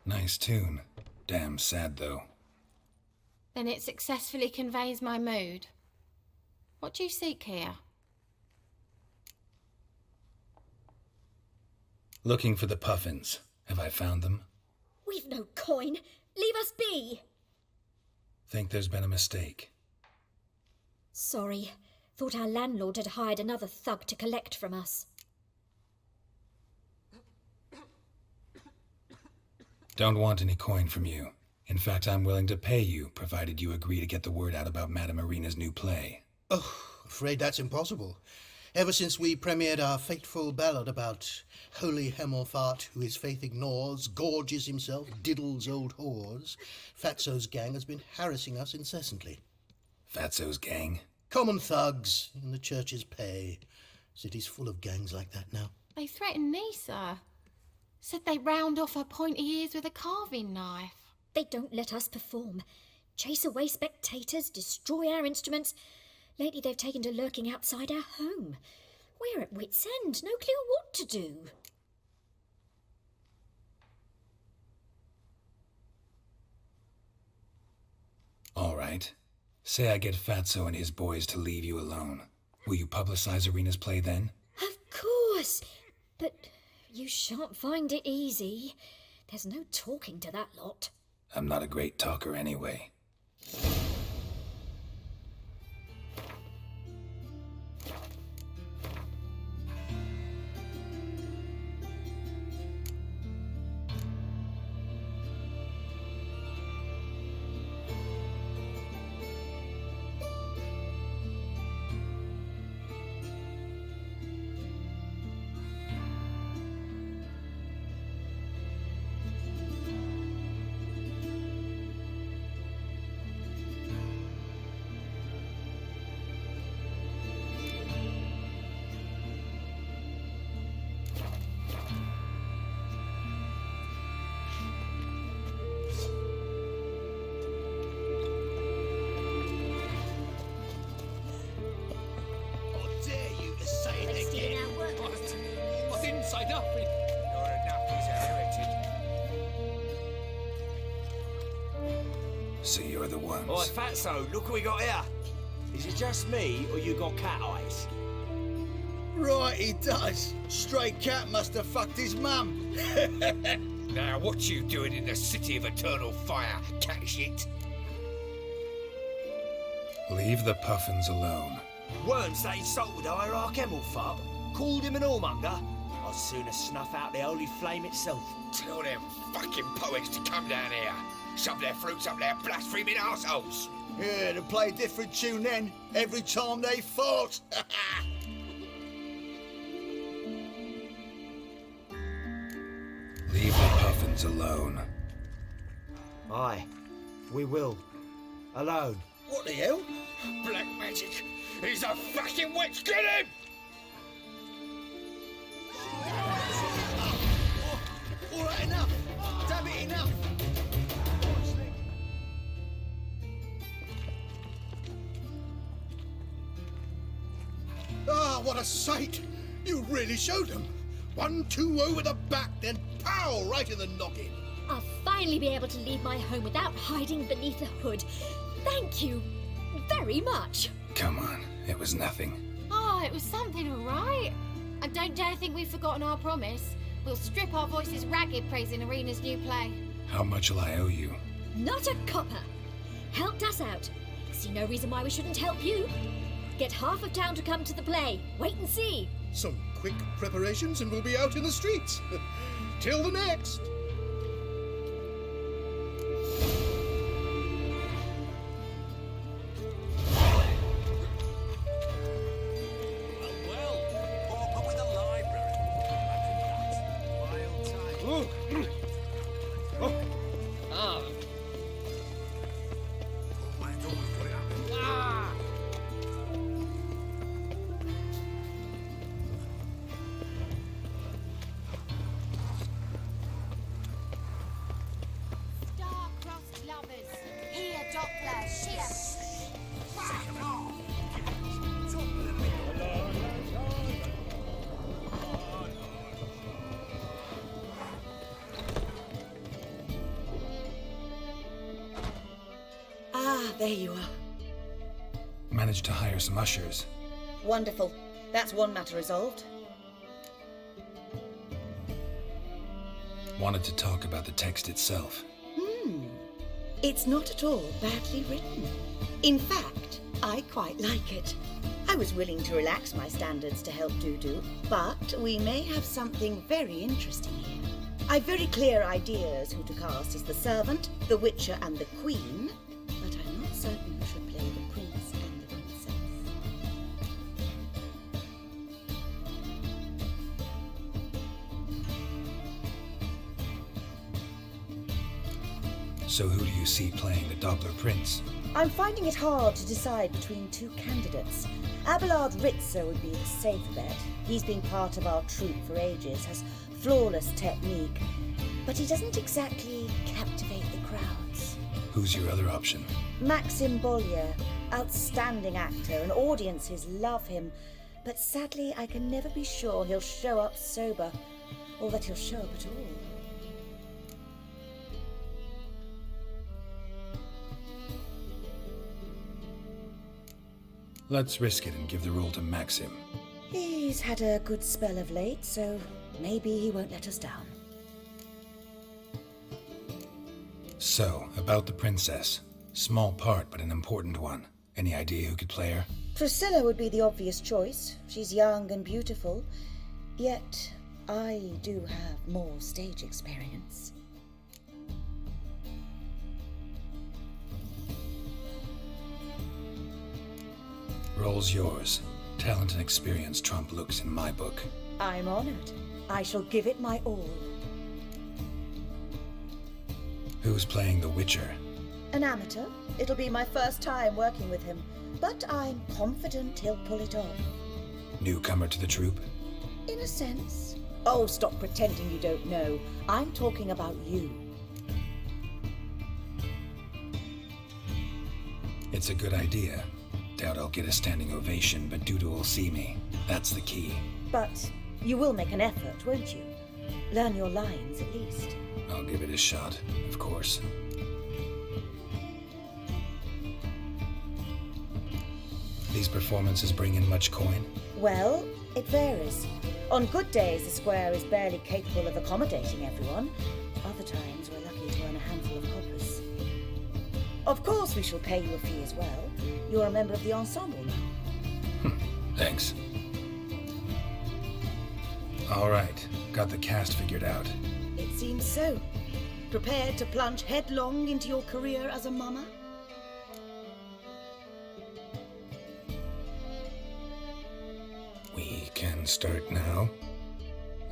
Nice tune. Damn sad, though.
Then it successfully conveys my mood. What do you seek here?
Looking for the puffins. Have I found them?
We've no coin. Leave us be.
Think there's been a mistake.
Sorry. Thought our landlord had hired another thug to collect from us.
Don't want any coin from you. In fact, I'm willing to pay you, provided you agree to get the word out about Madame Irina's new play.
Oh, afraid that's impossible. Ever since we premiered our fateful ballad about holy Hemelfart, who his faith ignores, gorges himself, diddles old whores, Fatso's gang has been harassing us incessantly.
Fatso's gang?
Common thugs in the church's pay. City's full of gangs like that now.
They threatened me, sir. Said they'd round off her pointy ears with a carving knife.
They don't let us perform. Chase away spectators, destroy our instruments. Lately they've taken to lurking outside our home. We're at wit's end, no clue what to do.
All right. Say I get Fatso and his boys to leave you alone. Will you publicize Irina's play then?
Of course, but you shan't find it easy. There's no talking to that lot.
I'm not a great talker anyway.
Say nothing. Not enough, he's a heretic.
So you're the ones.
Oi, Fatso, look what we got here. Is it just me, or you got cat eyes?
Right, he does. Stray cat must have fucked his mum.
Now, what you doing in the city of eternal fire, cat shit?
Leave the puffins alone.
Worms that insulted hierarch Hemelfart, called him an whoremonger. I'd sooner snuff out the holy flame itself.
Tell them fucking poets to come down here. Shove their fruits up their blaspheming arseholes.
Yeah, to play a different tune then, every time they fought.
Leave the puffins alone.
Aye, we will. Alone.
What the hell?
Black magic. He's a fucking witch. Get him!
All right, enough. Damn it, enough.
Ah, what a sight! You really showed them. 1-2 over the back, then pow, right in the noggin.
I'll finally be able to leave my home without hiding beneath a hood. Thank you very much.
Come on, it was nothing.
Oh, it was something, all right. And don't dare think we've forgotten our promise. We'll strip our voices ragged praising Irina's new play.
How much will I owe you?
Not a copper. Helped us out. See no reason why we shouldn't help you. Get half of town to come to the play. Wait and see.
Some quick preparations and we'll be out in the streets. Till the next.
Star-crossed lovers. Here, Doppler, shit.
Ah, there you are.
Managed to hire some ushers.
Wonderful. That's one matter resolved.
Wanted to talk about the text itself.
It's not at all badly written. In fact, I quite like it. I was willing to relax my standards to help Dudu, but we may have something very interesting here. I've very clear ideas who to cast as the servant, the witcher and the queen, but I'm not certain who should play the prince and the princess.
So who do you see playing the Doppler Prince?
I'm finding it hard to decide between two candidates. Abelard Ritzer would be the safe bet. He's been part of our troupe for ages, has flawless technique, but he doesn't exactly captivate the crowds.
Who's your other option?
Maxim Bollier, outstanding actor, and audiences love him, but sadly I can never be sure he'll show up sober, or that he'll show up at all.
Let's risk it and give the role to Maxim.
He's had a good spell of late, so maybe he won't let us down.
So, about the princess. Small part, but an important one. Any idea who could play her?
Priscilla would be the obvious choice. She's young and beautiful, yet I do have more stage experience.
Role's yours. Talent and experience trump looks in my book.
I'm honored. I shall give it my all.
Who's playing the Witcher?
An amateur. It'll be my first time working with him, but I'm confident he'll pull it off.
Newcomer to the troupe?
In a sense. Oh, stop pretending you don't know. I'm talking about you.
It's a good idea. Doubt I'll get a standing ovation, but Dudu will see me. That's the key.
But you will make an effort, won't you? Learn your lines, at least.
I'll give it a shot, of course. These performances bring in much coin?
Well, it varies. On good days, the square is barely capable of accommodating everyone. Other times, we're lucky to earn a handful of coppers. Of course, we shall pay you a fee as well. You're a member of the ensemble now.
Thanks. All right, got the cast figured out.
It seems so. Prepared to plunge headlong into your career as a mama?
We can start now.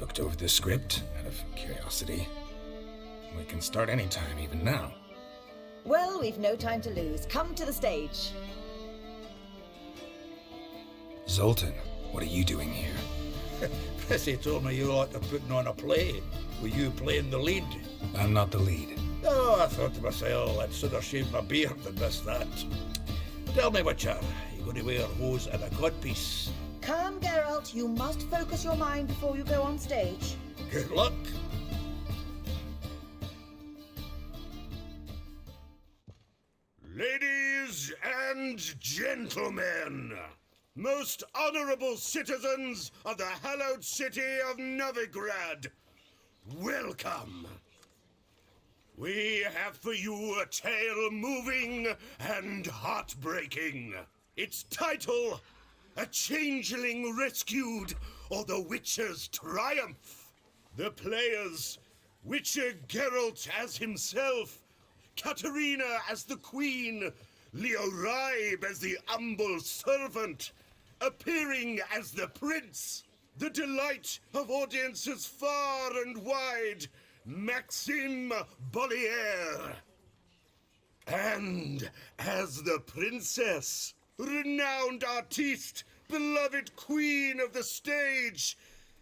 Looked over the script out of curiosity. We can start anytime, even now.
Well, we've no time to lose. Come to the stage.
Zoltan, what are you doing here?
Prissy told me you ought to putting on a play, with you playing the lead.
I'm not the lead.
Oh, I thought to myself, I'd sooner shave my beard than miss that. Tell me, Witcher, you going to wear hose and a codpiece?
Come, Geralt. You must focus your mind before you go on stage.
Good luck.
Ladies and gentlemen, most honorable citizens of the hallowed city of Novigrad, welcome. We have for you a tale moving and heartbreaking. Its title, A Changeling Rescued, or the Witcher's Triumph. The players, Witcher Geralt as himself, Katarina as the Queen, Leo Ribe as the humble servant, appearing as the Prince, the delight of audiences far and wide, Maxime Bollier. And as the Princess, renowned artiste, beloved Queen of the stage,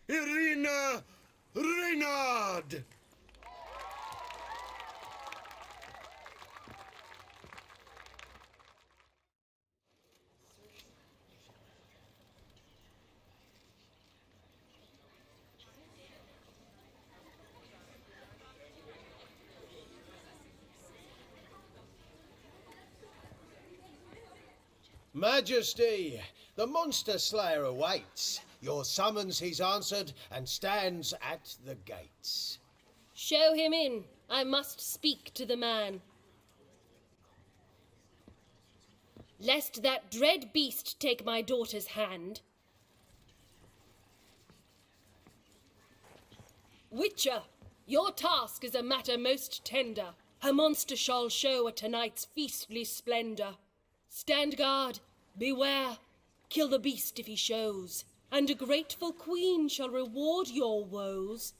Irina Reynard.
Majesty, the monster slayer awaits. Your summons he's answered and stands at the gates.
Show him in. I must speak to the man. Lest that dread beast take my daughter's hand. Witcher, your task is a matter most tender. A monster shall show at tonight's feastly splendor. Stand guard, beware, kill the beast if he shows, and a grateful queen shall reward your woes.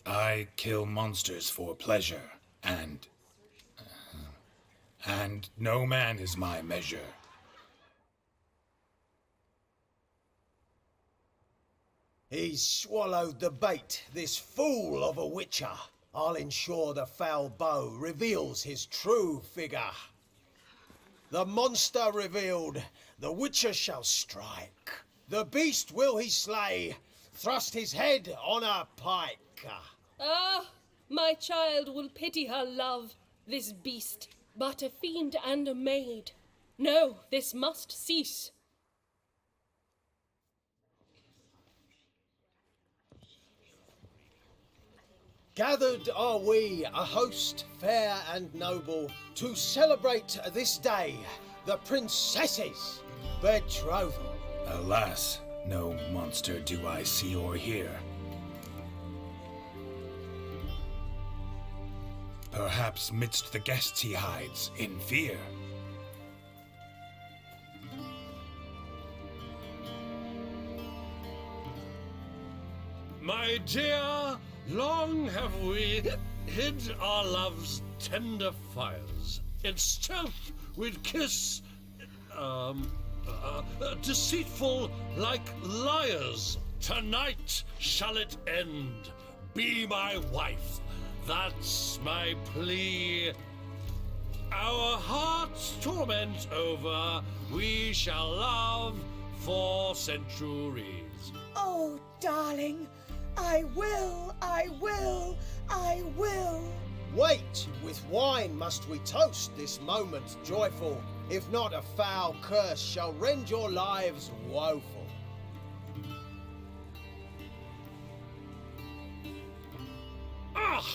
I kill monsters for pleasure, and no man is my measure.
He's swallowed the bait, this fool of a witcher. I'll ensure the foul bow reveals his true figure. The monster revealed, the witcher shall strike. The beast will he slay, thrust his head on a pike.
Ah, my child will pity her love, this beast, but a fiend and a maid. No, this must cease.
Gathered are we, a host fair and noble, to celebrate this day, the princess's betrothal.
Alas, no monster do I see or hear. Perhaps midst the guests he hides, in fear.
My dear, long have we hid our love's tender fires. In stealth we'd kiss, deceitful like liars. Tonight shall it end. Be my wife, that's my plea. Our hearts torment over, we shall love for centuries.
Oh, darling, I will, I will, I will.
Wait, with wine must we toast this moment joyful. If not, a foul curse shall rend your lives woeful.
Ah,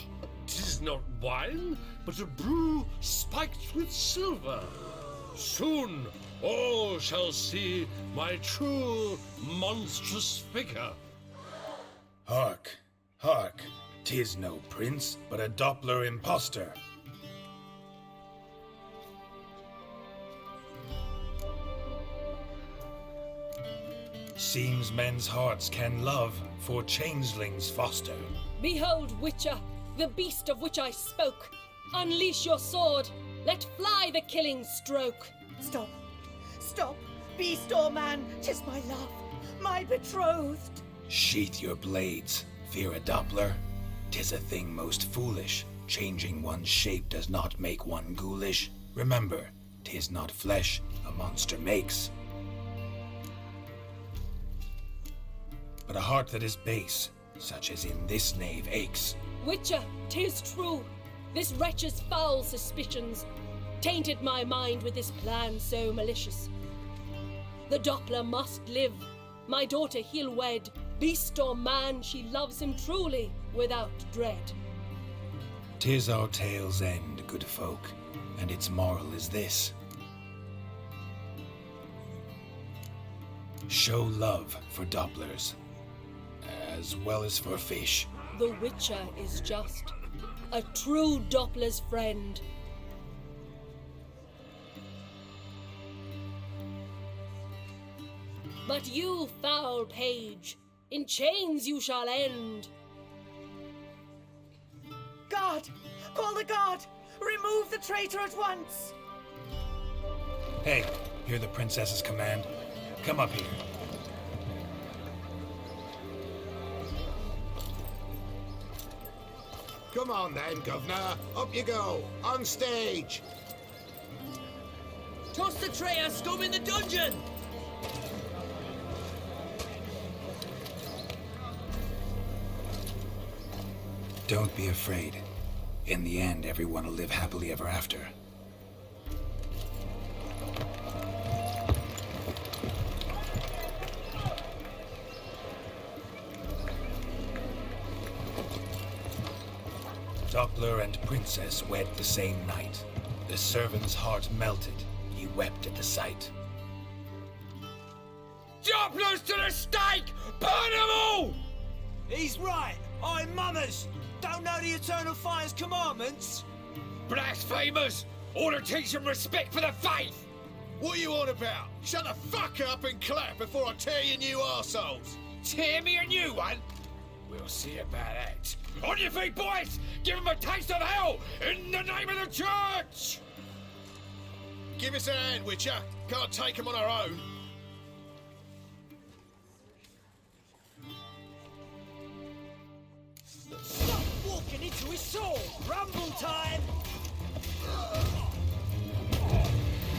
'tis not wine, but a brew spiked with silver. Soon all shall see my true monstrous figure.
Hark, hark, 'tis no prince, but a Doppler impostor. Seems men's hearts can love, for changelings foster.
Behold, Witcher, the beast of which I spoke. Unleash your sword, let fly the killing stroke.
Stop, stop, beast or man, 'tis my love, my betrothed.
Sheath your blades, fear a Doppler. 'Tis a thing most foolish. Changing one's shape does not make one ghoulish. Remember, 'tis not flesh a monster makes, but a heart that is base, such as in this knave aches.
Witcher, 'tis true. This wretch's foul suspicions tainted my mind with this plan so malicious. The Doppler must live. My daughter he'll wed, beast or man, she loves him truly, without dread.
'Tis our tale's end, good folk, and its moral is this. Show love for Dopplers, as well as for fish.
The Witcher is just a true Doppler's friend. But you, foul page, in chains you shall end.
Guard! Call the guard! Remove the traitor at once!
Hey, hear the princess's command? Come up here.
Come on then, Governor. Up you go. On stage.
Toss the traitor scum in the dungeon!
Don't be afraid. In the end, everyone will live happily ever after. Doppler and Princess wed the same night. The servant's heart melted. He wept at the sight.
Dopplers to the stake! Burn them all! He's right. I'm mummers. Don't know the Eternal Fire's commandments?
Blasphemers! Ought to teach them respect for the faith!
What are you on about? Shut the fuck up and clap before I tear you new arseholes.
Tear me a new one? We'll see about that. On your feet, boys! Give them a taste of hell in the name of the church!
Give us a hand, Witcher. Can't take them on our own.
Stop walking into his soul! Rumble time!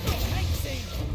Takes him!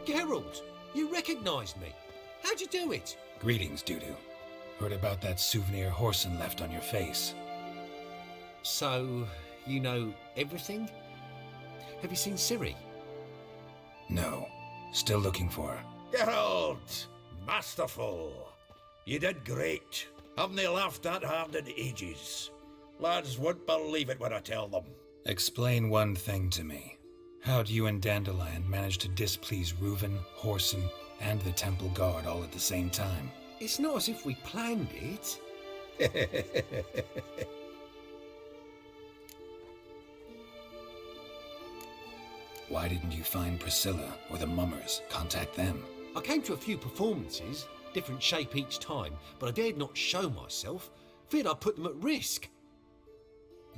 Geralt, you recognised me. How'd you do it?
Greetings, Dudu. Heard about that souvenir Horson left on your face.
So, you know everything? Have you seen Ciri?
No. Still looking for her.
Geralt! Masterful! You did great. Haven't they laughed that hard in ages? Lads won't believe it when I tell them.
Explain one thing to me. How'd you and Dandelion manage to displease Reuven, Horson, and the Temple Guard all at the same time?
It's not as if we planned it.
Why didn't you find Priscilla or the Mummers? Contact them.
I came to a few performances, different shape each time, but I dared not show myself, feared I'd put them at risk.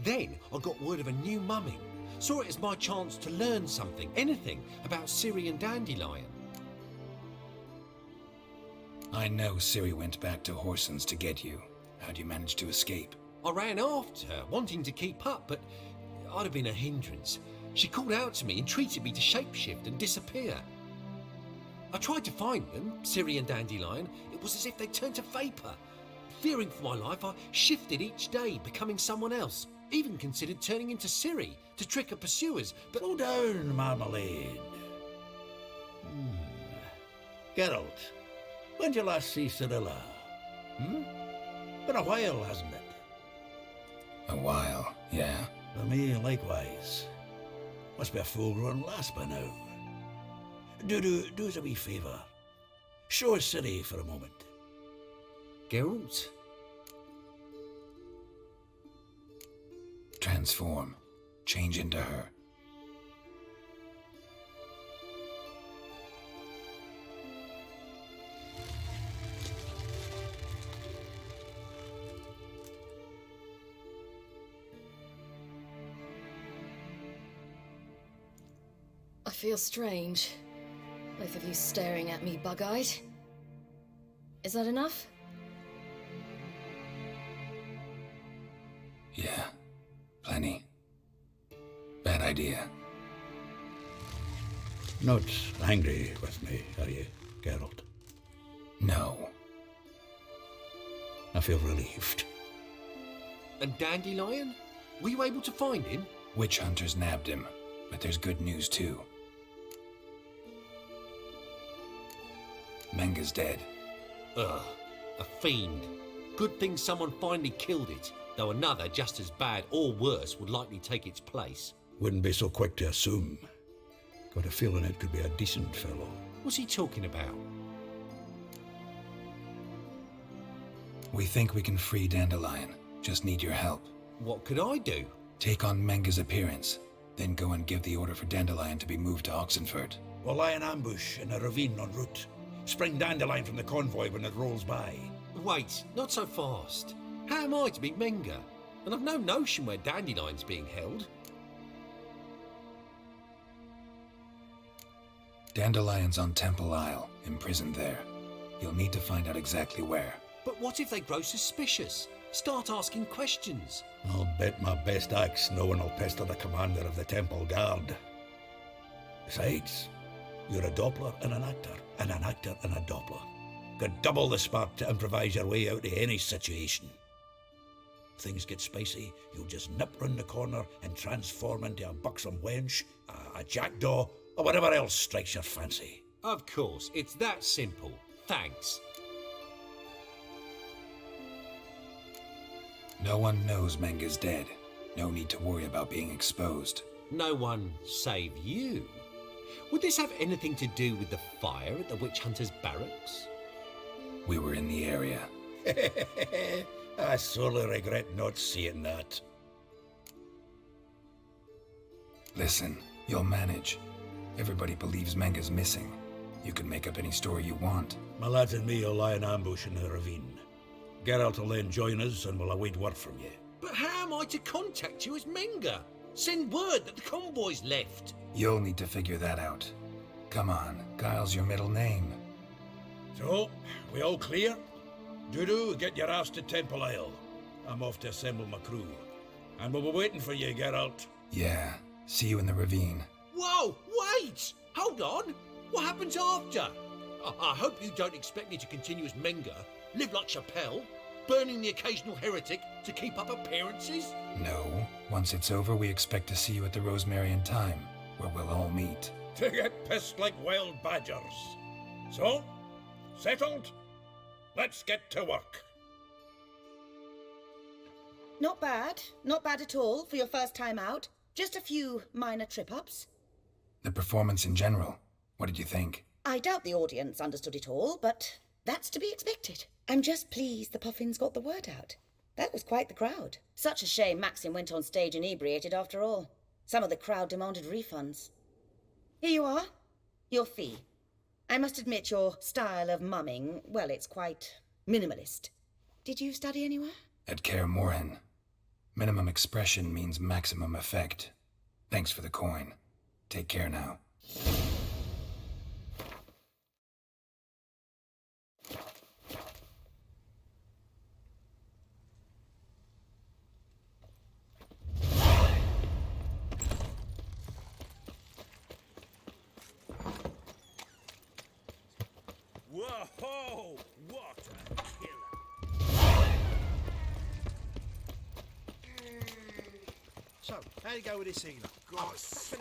Then I got word of a new mumming, saw it as my chance to learn something, anything, about Ciri and Dandelion.
I know Ciri went back to Horson's to get you. How'd you manage to escape?
I ran after her, wanting to keep up, but I'd have been a hindrance. She called out to me, entreated me to shapeshift and disappear. I tried to find them, Ciri and Dandelion. It was as if they turned to vapour. Fearing for my life, I shifted each day, becoming someone else. Even considered turning into Ciri to trick her pursuers, but...
Slow down, Marmalade. Geralt, when did you last see Cirilla? Been a while, hasn't it?
A while, yeah.
For me, likewise. Must be a full-grown lass by now. Do us a wee favour. Show us Ciri for a moment.
Geralt?
Transform. Change into her.
I feel strange. Both of you staring at me bug-eyed. Is that enough?
Yeah. Plenty. Bad idea.
Not angry with me, are you, Geralt?
No.
I feel relieved.
And Dandelion? Were you able to find him?
Witch hunters nabbed him, but there's good news too. Menga's dead.
Ugh, a fiend. Good thing someone finally killed it, though another just as bad or worse would likely take its place.
Wouldn't be so quick to assume. Got a feeling it could be a decent fellow.
What's he talking about?
We think we can free Dandelion. Just need your help.
What could I do?
Take on Menga's appearance, then go and give the order for Dandelion to be moved to Oxenford.
We'll lie in ambush in a ravine en route. Spring Dandelion from the convoy when it rolls by.
Wait, not so fast. How am I to be Menga? And I've no notion where Dandelion's being held.
Dandelion's on Temple Isle, imprisoned there. You'll need to find out exactly where.
But what if they grow suspicious? Start asking questions.
I'll bet my best axe no one will pester the commander of the Temple Guard. Besides, you're a Doppler and an actor and a Doppler. Got double the spark to improvise your way out of any situation. If things get spicy, you'll just nip round the corner and transform into a buxom wench, a jackdaw, or whatever else strikes your fancy.
Of course, it's that simple. Thanks.
No one knows Menga's dead. No need to worry about being exposed.
No one save you? Would this have anything to do with the fire at the witch hunter's barracks?
We were in the area.
I sorely regret not seeing that.
Listen, you'll manage. Everybody believes Menga's missing. You can make up any story you want.
My lads and me will lie in ambush in the ravine. Geralt will then join us and we'll await word from you.
But how am I to contact you as Menga? Send word that the convoy's left.
You'll need to figure that out. Come on, Guile's your middle name.
So, we all clear? Dudu, get your ass to Temple Isle. I'm off to assemble my crew. And we'll be waiting for you, Geralt.
Yeah, see you in the ravine.
Whoa, wait! Hold on! What happens after? I hope you don't expect me to continue as Menga, live like Chappelle, burning the occasional heretic to keep up appearances?
No. Once it's over, we expect to see you at the Rosemary in Time, where we'll all meet.
To get pissed like wild badgers. So, settled? Let's get to work.
Not bad. Not bad at all for your first time out. Just a few minor trip-ups.
The performance in general, what did you think?
I doubt the audience understood it all, but that's to be expected. I'm just pleased the Puffins got the word out. That was quite the crowd. Such a shame Maxim went on stage inebriated after all. Some of the crowd demanded refunds. Here you are. Your fee. I must admit your style of mumming, well, it's quite minimalist. Did you study anywhere?
At Kaer Morhen. Minimum expression means maximum effect. Thanks for the coin. Take care now.
Whoa! What a killer!
So, how do you go with this healer?
God, so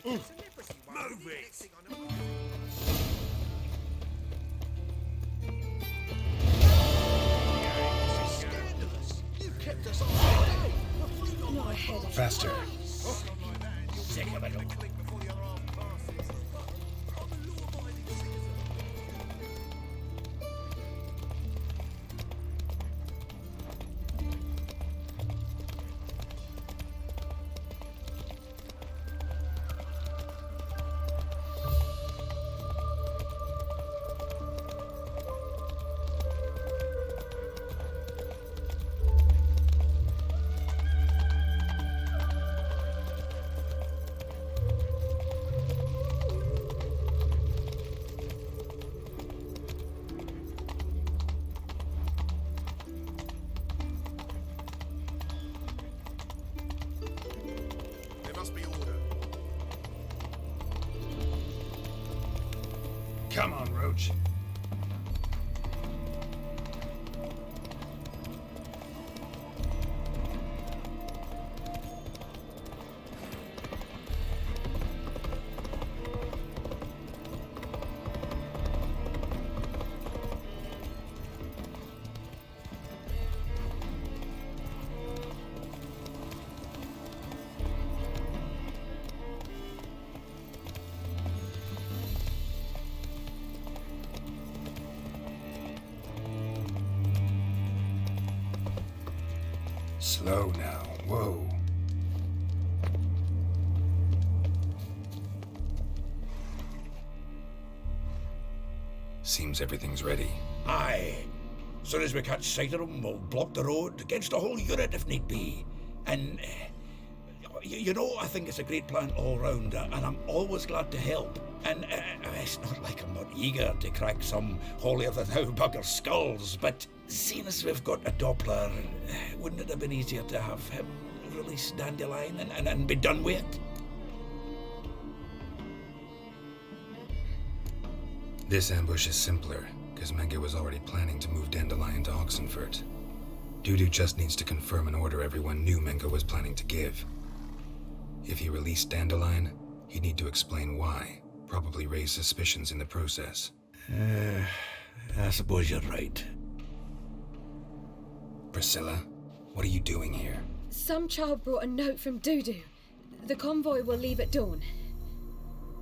Move it!
You kept us on
Not a headache.
Faster.
Sick of it all.
Come on, Roach. Slow now. Whoa. Seems everything's ready.
Aye. Soon as we catch sight of them, we'll block the road against the whole unit if need be. And, you know, I think it's a great plan all round, and I'm always glad to help. And it's not like I'm not eager to crack some holier-than-thou bugger's skulls, but seeing as we've got a Doppler, wouldn't it have been easier to have him release Dandelion and be done with it?
This ambush is simpler, because Menge was already planning to move Dandelion to Oxenfurt. Dudu just needs to confirm an order everyone knew Menge was planning to give. If he released Dandelion, he'd need to explain why, probably raise suspicions in the process.
I suppose you're right.
Priscilla, what are you doing here?
Some child brought a note from Dudu. The convoy will leave at dawn.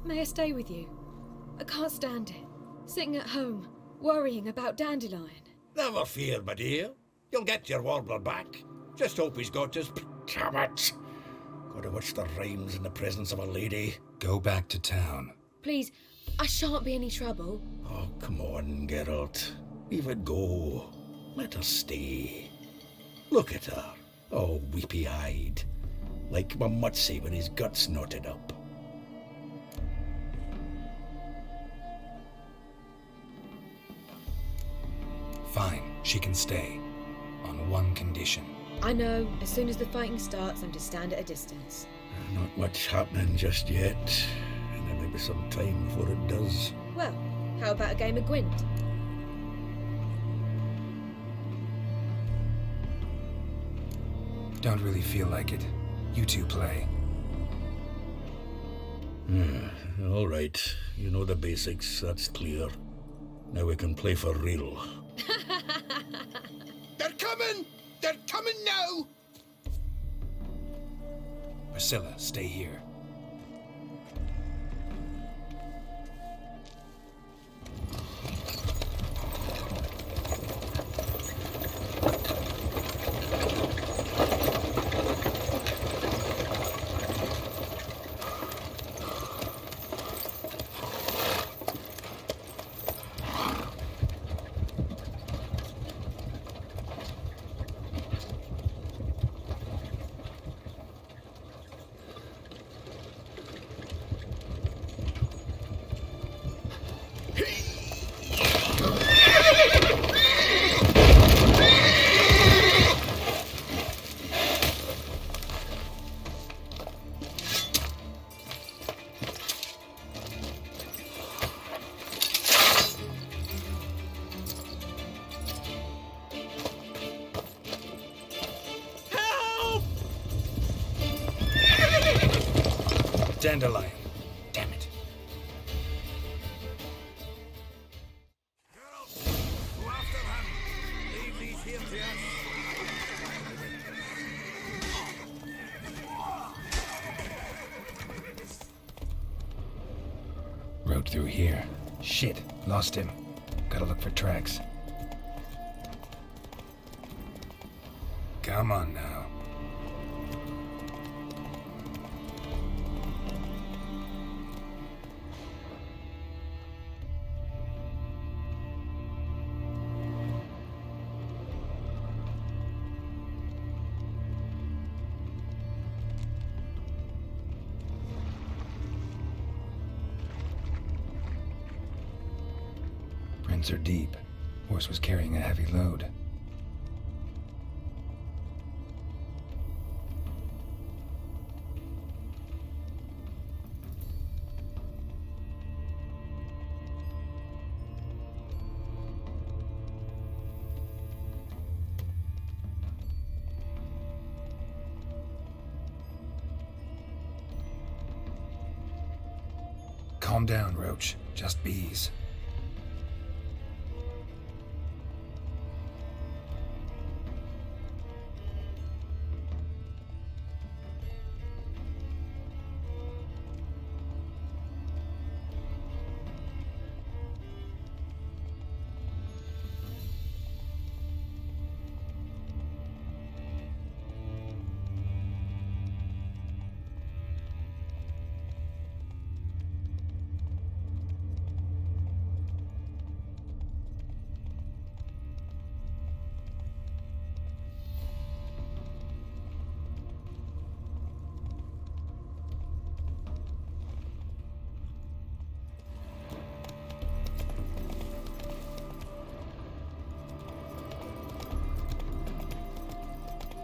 May I stay with you? I can't stand it. Sitting at home, worrying about Dandelion.
Never fear, my dear. You'll get your warbler back. Just hope he's got his... Damn it! Gotta watch the rhymes in the presence of a lady.
Go back to town.
Please, I shan't be any trouble.
Oh, come on, Geralt. Leave it go. Let her stay. Look at her, all weepy-eyed, like my Mutsy when his gut's knotted up.
Fine, she can stay. On one condition.
I know, as soon as the fighting starts, I'm to stand at a distance.
Not much happening just yet, and there may be some time before it does.
Well, how about a game of Gwent?
Don't really feel like it. You two play.
All right. You know the basics, that's clear. Now we can play for real.
They're coming! They're coming now!
Priscilla, stay here. Dandelion. Damn it.
Go after him. Leave these here to us.
Road through here. Shit, lost him. Gotta look for tracks. Come on now. Prints are deep. Horse was carrying a heavy load. Calm down, Roach. Just bees.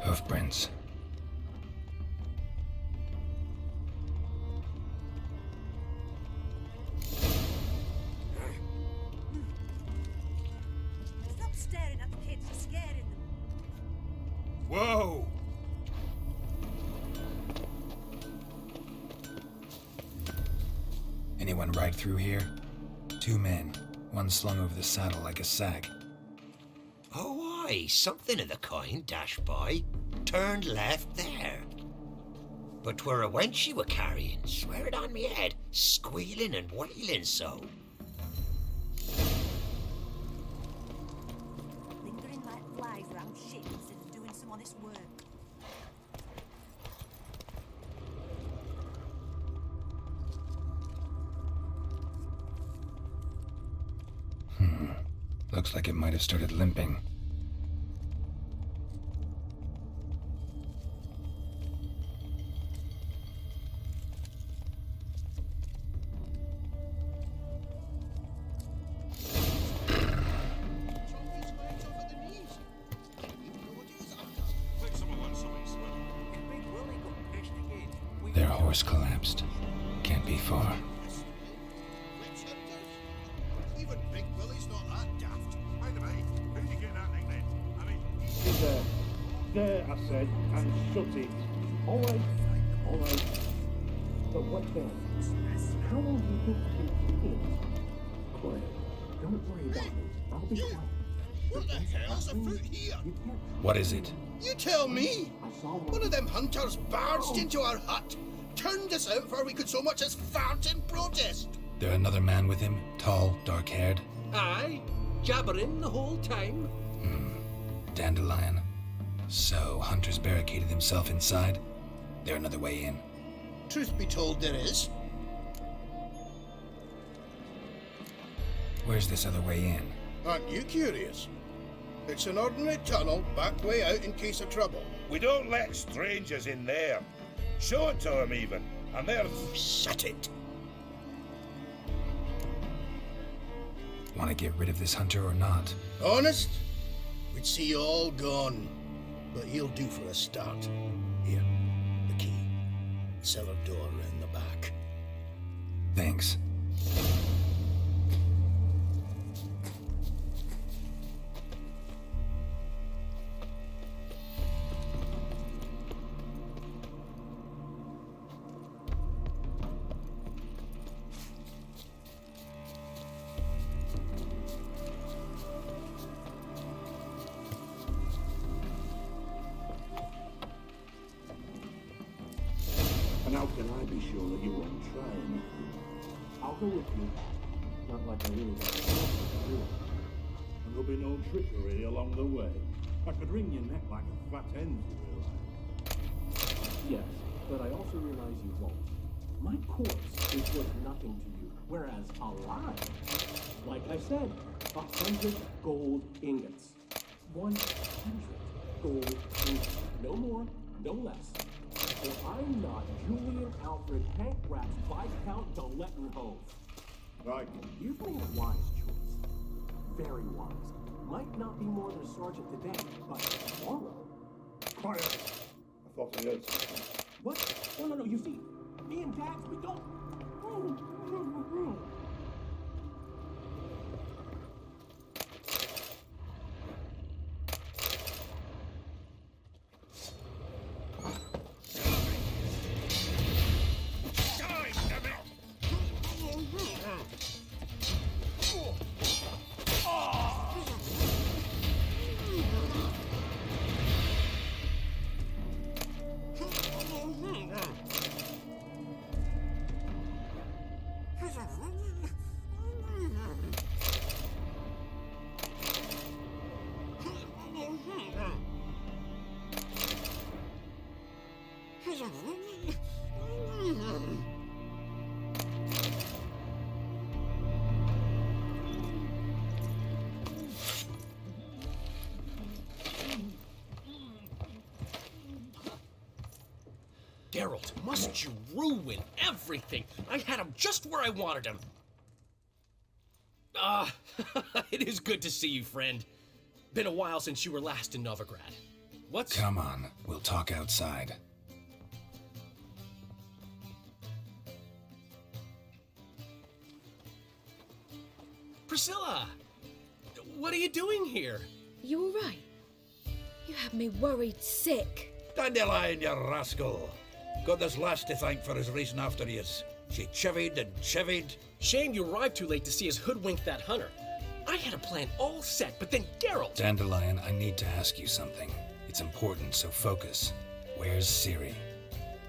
Hoofprints.
Stop staring at the kids, you're scaring them.
Whoa!
Anyone ride through here? 2 men. One slung over the saddle like a sack.
Oh, aye, something of the kind dashed by. Turned left there. But 'twere a wench she were carrying, swear it on me head, squealing and wailing so.
Lingering like flies round shit instead of doing some honest work.
Looks like it might have started limping. Their horse collapsed. Can't be far.
Even Big Willie's not that daft. By the way, who did you get that nickname? I mean,
There. There, I said, and shut it. All right. All right. But what then? How long do you think I've been thinking? Quiet. Don't worry about me. I'll be quiet.
what the hell's afoot here?
What is it?
You tell me! One of them hunters barged into our hut, turned us out before we could so much as fart in protest.
There another man with him? Tall, dark-haired?
Aye, jabbering the whole time.
Dandelion. So, Hunter's barricaded himself inside? There another way in?
Truth be told, there is.
Where's this other way in?
Aren't you curious? It's an ordinary tunnel, back way out in case of trouble.
We don't let strangers in there. Show it to them even, and they're...
Shut it!
Want to get rid of this hunter or not?
Honest? We'd see you all gone. But he'll do for a start. Here, the key. Cellar door in the back.
Thanks.
How can I be sure that you won't try anything? I'll go with you. Not like I really want to do it. And there'll be no trickery along the way. I could wring your neck like a fat hen, you realize. Yes, but I also realize you won't. My corpse is worth nothing to you, whereas alive, like I said, 100 gold ingots. 100 gold ingots. No more, no less. Or I'm not Julian Alfred Pancratz Viscount de Lettenhove. Right. You've made a wise choice. Very wise. Might not be more than a sergeant today, but tomorrow.
Quiet! I thought I heard something.
What? No, you see, me and Dax, we don't.
Geralt, must you ruin everything? I had him just where I wanted him. It is good to see you, friend. Been a while since you were last in Novigrad. What's...
Come on, we'll talk outside.
Priscilla! What are you doing here?
You all right? You had me worried sick.
Dandelion, you rascal! Got this lass to thank for his racing after yous. She chivied and chivied.
Shame you arrived too late to see us hoodwink that hunter. I had a plan all set, but then Geralt...
Dandelion, I need to ask you something. It's important, so focus. Where's Ciri?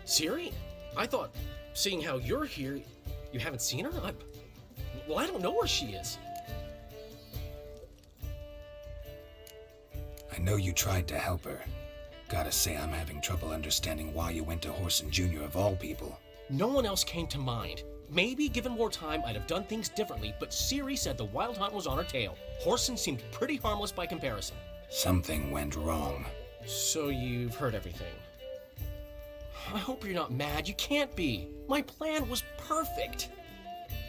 Ciri? I thought, seeing how you're here, you haven't seen her? Well, I don't know where she is.
I know you tried to help her. Gotta say, I'm having trouble understanding why you went to Horson Jr. of all people.
No one else came to mind. Maybe, given more time, I'd have done things differently, but Ciri said the Wild Hunt was on her tail. Horson seemed pretty harmless by comparison.
Something went wrong.
So you've heard everything. I hope you're not mad. You can't be. My plan was perfect.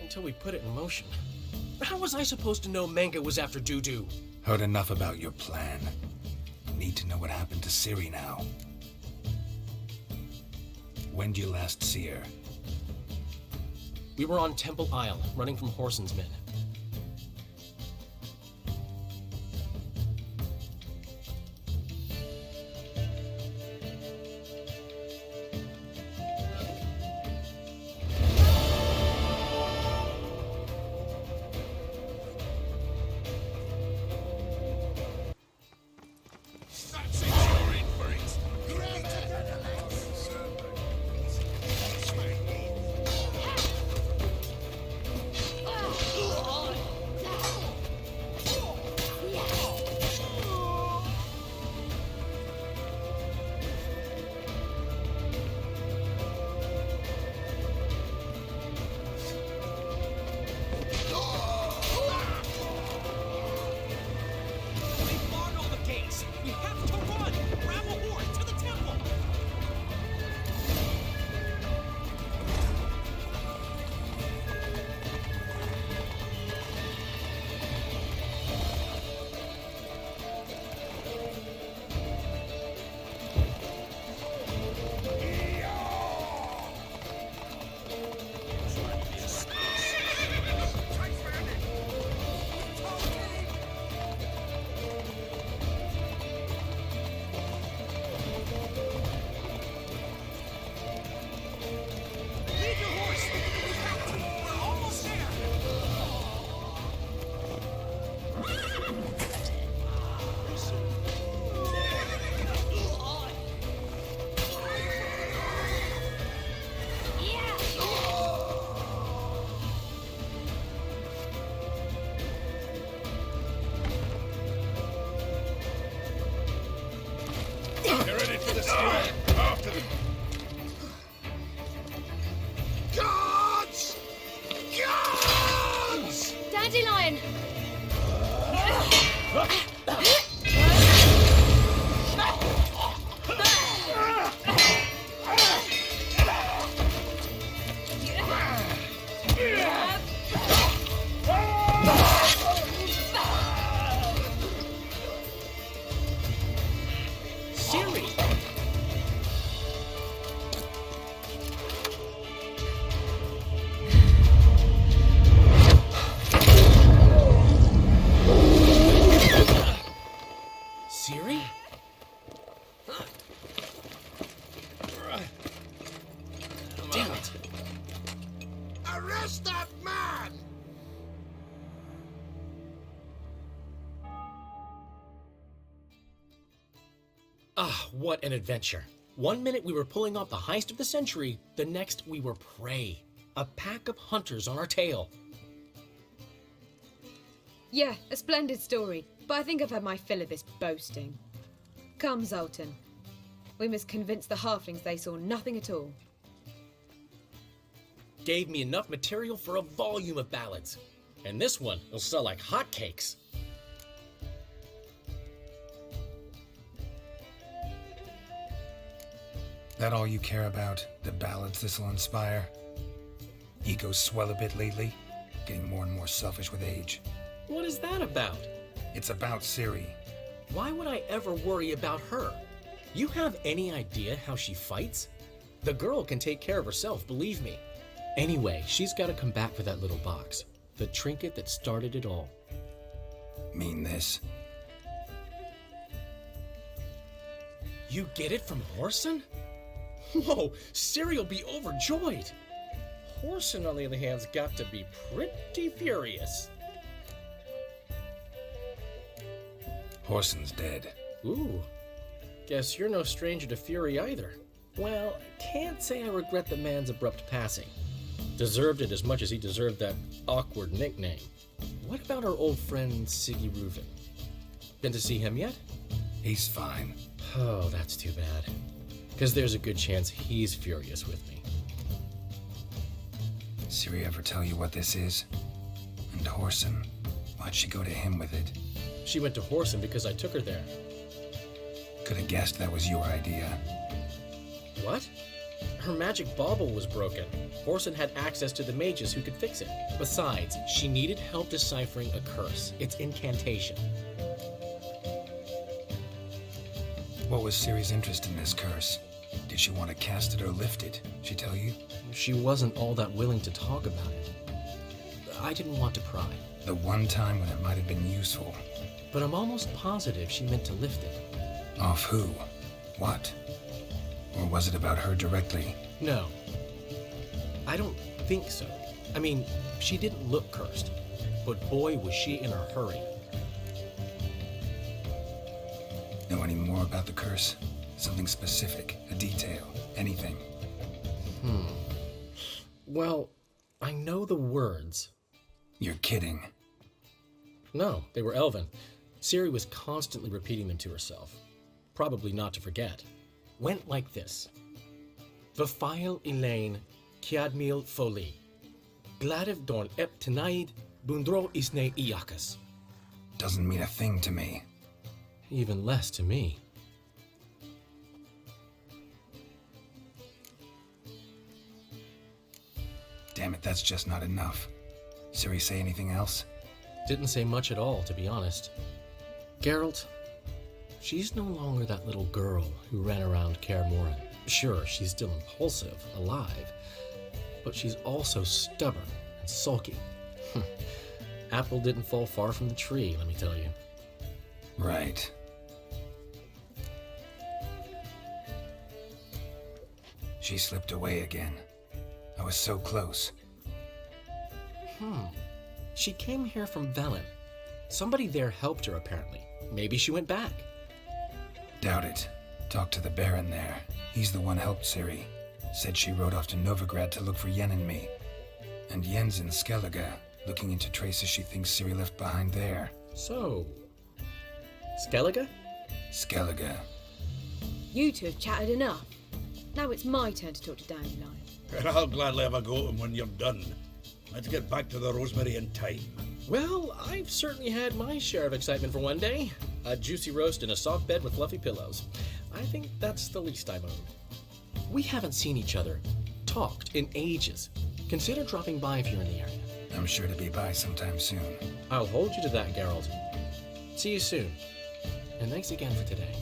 Until we put it in motion. How was I supposed to know Manga was after Dudu?
Heard enough about your plan. Need to know what happened to Ciri now. When did you last see her?
We were on Temple Isle, running from Horson's men.
bastard man!
Ah, what an adventure. One minute we were pulling off the heist of the century, the next we were prey. A pack of hunters on our tail.
Yeah, a splendid story, but I think I've had my fill of this boasting. Come, Zoltan. We must convince the halflings they saw nothing at all.
Gave me enough material for a volume of ballads. And this one will sell like hotcakes.
That all you care about? The ballads this'll inspire? Egos swell a bit lately? Getting more and more selfish with age.
What is that about?
It's about Ciri.
Why would I ever worry about her? You have any idea how she fights? The girl can take care of herself, believe me. Anyway, she's got to come back for that little box. The trinket that started it all.
Mean this?
You get it from Whoreson? Whoa, Ciri'll be overjoyed. Whoreson, on the other hand, has got to be pretty furious.
Whoreson's dead.
Ooh, guess you're no stranger to fury either. Well, I can't say I regret the man's abrupt passing. Deserved it as much as he deserved that awkward nickname. What about our old friend Siggy Reuven? Been to see him yet?
He's fine.
Oh, that's too bad. Because there's a good chance he's furious with me.
Ciri ever tell you what this is? And Whoreson, why'd she go to him with it?
She went to Whoreson because I took her there.
Could have guessed that was your idea.
What? Her magic bauble was broken. Whoreson had access to the mages who could fix it. Besides, she needed help deciphering a curse. It's incantation.
What was Ciri's interest in this curse? Did she want to cast it or lift it? She tell you?
She wasn't all that willing to talk about it. I didn't want to pry.
The one time when it might have been useful.
But I'm almost positive she meant to lift it.
Off who? What? Or was it about her directly?
No. I don't think so. I mean, she didn't look cursed. But boy, was she in a hurry.
Know any more about the curse? Something specific, a detail, anything?
Well, I know the words.
You're kidding.
No, they were Elven. Ciri was constantly repeating them to herself. Probably not to forget. Went like this. Vafile Elaine Kiadmil Foli. Gladiv Dorn Ep Tenaid Bundro Isne Iakas.
Doesn't mean a thing to me.
Even less to me.
Damn it, that's just not enough. Ciri say anything else?
Didn't say much at all, to be honest. Geralt, she's no longer that little girl who ran around Kaer Morhen. Sure, she's still impulsive, alive, but she's also stubborn and sulky. Apple didn't fall far from the tree, let me tell you.
Right. She slipped away again. I was so close.
She came here from Velen. Somebody there helped her, apparently. Maybe she went back.
Doubt it. Talked to the Baron there. He's the one helped Ciri. Said she rode off to Novigrad to look for Yen and me. And Yen's in Skellige, looking into traces she thinks Ciri left behind there.
So, Skellige?
Skellige.
You two have chatted enough. Now it's my turn to talk to Dandelion.
And I'll gladly have a go at him when you're done. Let's get back to the rosemary in time.
Well, I've certainly had my share of excitement for one day. A juicy roast in a soft bed with fluffy pillows. I think that's the least I'm owed. We haven't seen each other, talked in ages. Consider dropping by if you're in the area.
I'm sure to be by sometime soon.
I'll hold you to that, Geralt. See you soon. And thanks again for today.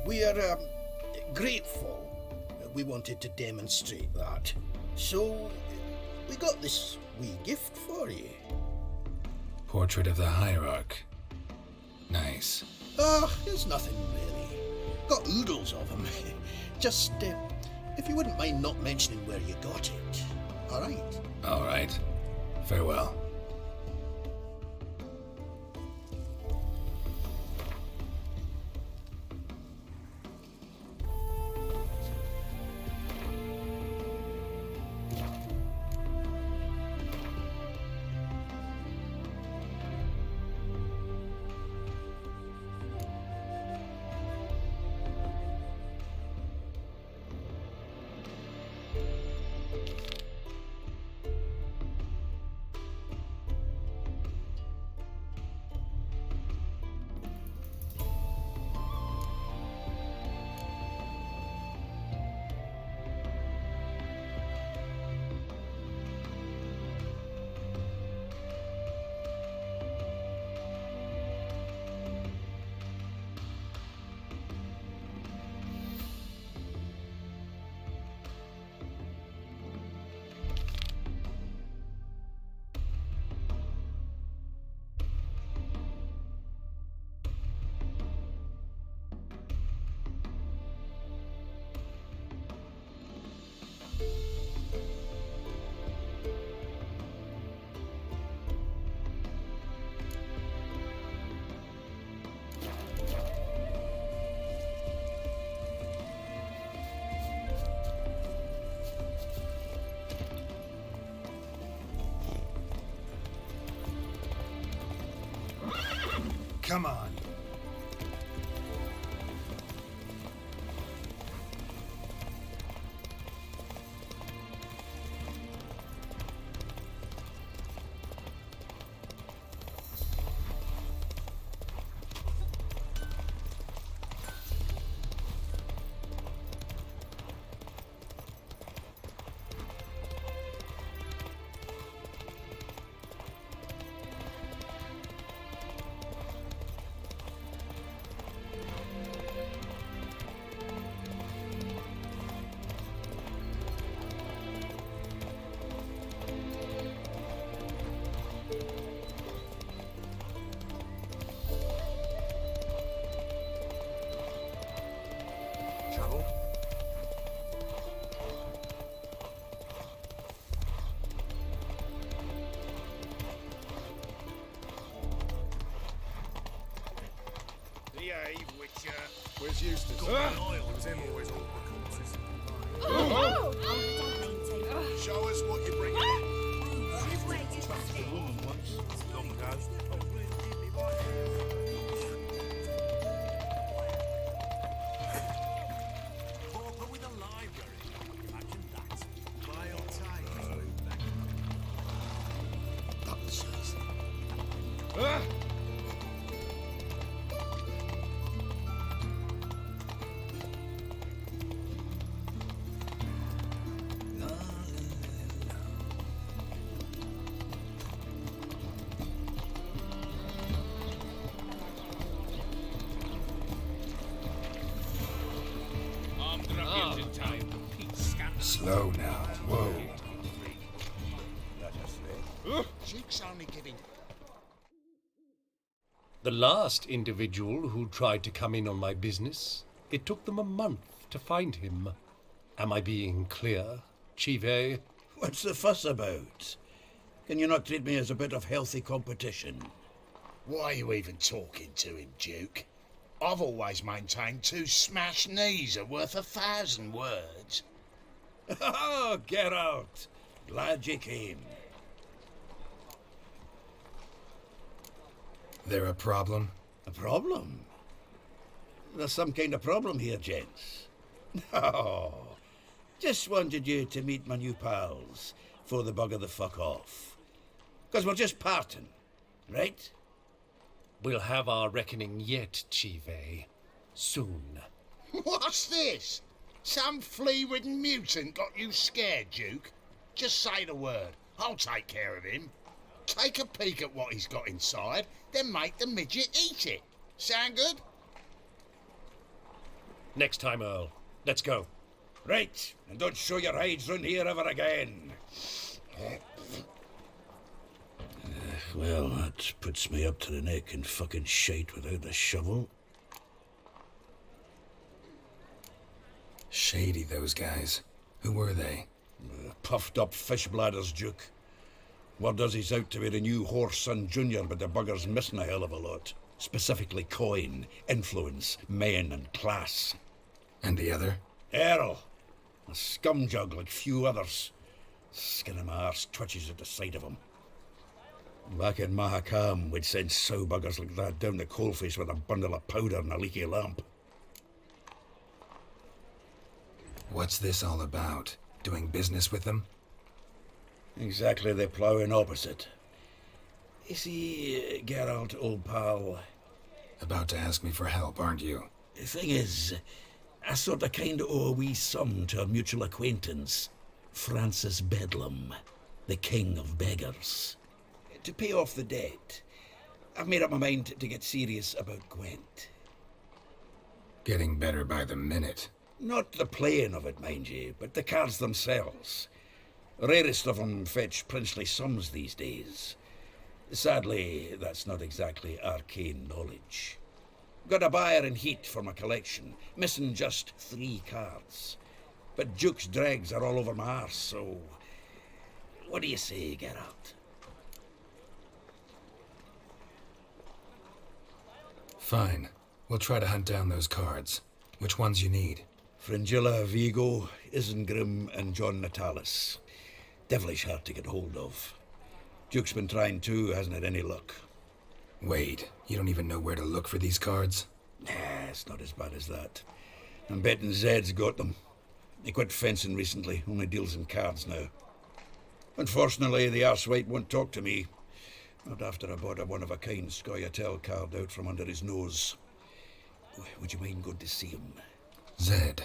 We are grateful. We wanted to demonstrate that. So, we got this wee gift for you.
Portrait of the Hierarch. Nice.
There's nothing really. Got oodles of them. Just, if you wouldn't mind not mentioning where you got it. Alright?
Alright. Farewell.
Come on. Trouble?
Behave, Witcher.
Where's Eustace?
Got an eye on
him always all the conscious.
Show us what you're bringing.
Trusted a woman once, long ago.
Pauper with a library. Imagine that. Vile times.
Publishers.
Slow now. Whoa.
Duke's only giving.
The last individual who tried to come in on my business, it took them a month to find him. Am I being clear, Chive?
What's the fuss about? Can you not treat me as a bit of healthy competition?
Why are you even talking to him, Duke? I've always maintained 2 smashed knees are worth 1,000 words.
Oh, Geralt! Glad you came.
There a problem?
A problem? There's some kind of problem here, gents. No. Just wanted you to meet my new pals before they bugger the fuck off. 'Cause we're just parting, right?
We'll have our reckoning yet, Chive. Soon.
What's this? Some flea-ridden mutant got you scared, Duke? Just say the word. I'll take care of him. Take a peek at what he's got inside, then make the midget eat it. Sound good?
Next time, Earl. Let's go.
Right, and don't show your hides round here ever again. Well, that puts me up to the neck in fucking shite without the shovel.
Shady, those guys. Who were they?
Puffed up fish bladders, Duke. Word does he's out to be the new Whoreson Junior, but the bugger's missing a hell of a lot. Specifically coin, influence, men, and class.
And the other?
Earl. A scumjug like few others. Skin of my arse twitches at the sight of him. Back in Mahakam, we'd send sow buggers like that down the coalface with a bundle of powder and a leaky lamp.
What's this all about? Doing business with them?
Exactly the ploughing opposite. You see, Geralt, old pal...
About to ask me for help, aren't you?
The thing is, I sort of kind of owe a wee sum to a mutual acquaintance. Francis Bedlam, the king of beggars. To pay off the debt, I've made up my mind to get serious about Gwent.
Getting better by the minute.
Not the playing of it, mind you, but the cards themselves. Rarest of them fetch princely sums these days. Sadly, that's not exactly arcane knowledge. Got a buyer in heat for my collection, missing just 3 cards. But Duke's dregs are all over my arse, so... What do you say, Geralt?
Fine. We'll try to hunt down those cards. Which ones you need?
Fringilla, Vigo, Isengrim, and John Natalis. Devilish hard to get hold of. Duke's been trying too, hasn't had any luck.
Wait, you don't even know where to look for these cards?
Nah, it's not as bad as that. I'm betting Zed's got them. He quit fencing recently, only deals in cards now. Unfortunately, the arsewite won't talk to me. Not after I bought a one-of-a-kind Scoia'tael card out from under his nose. Would you mind going to see him?
Zed.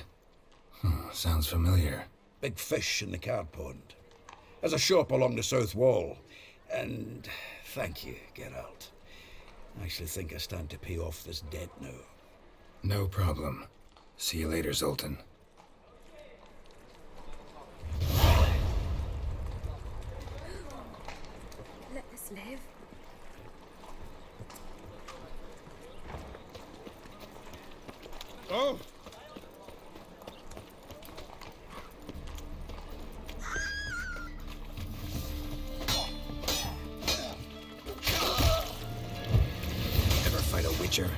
Sounds familiar.
Big fish in the card pond. Has a shop along the south wall. And thank you, Geralt. I actually think I stand to pay off this debt now.
No problem. See you later, Zoltan.
Let us live.
Oh!
Ever fight a witcher?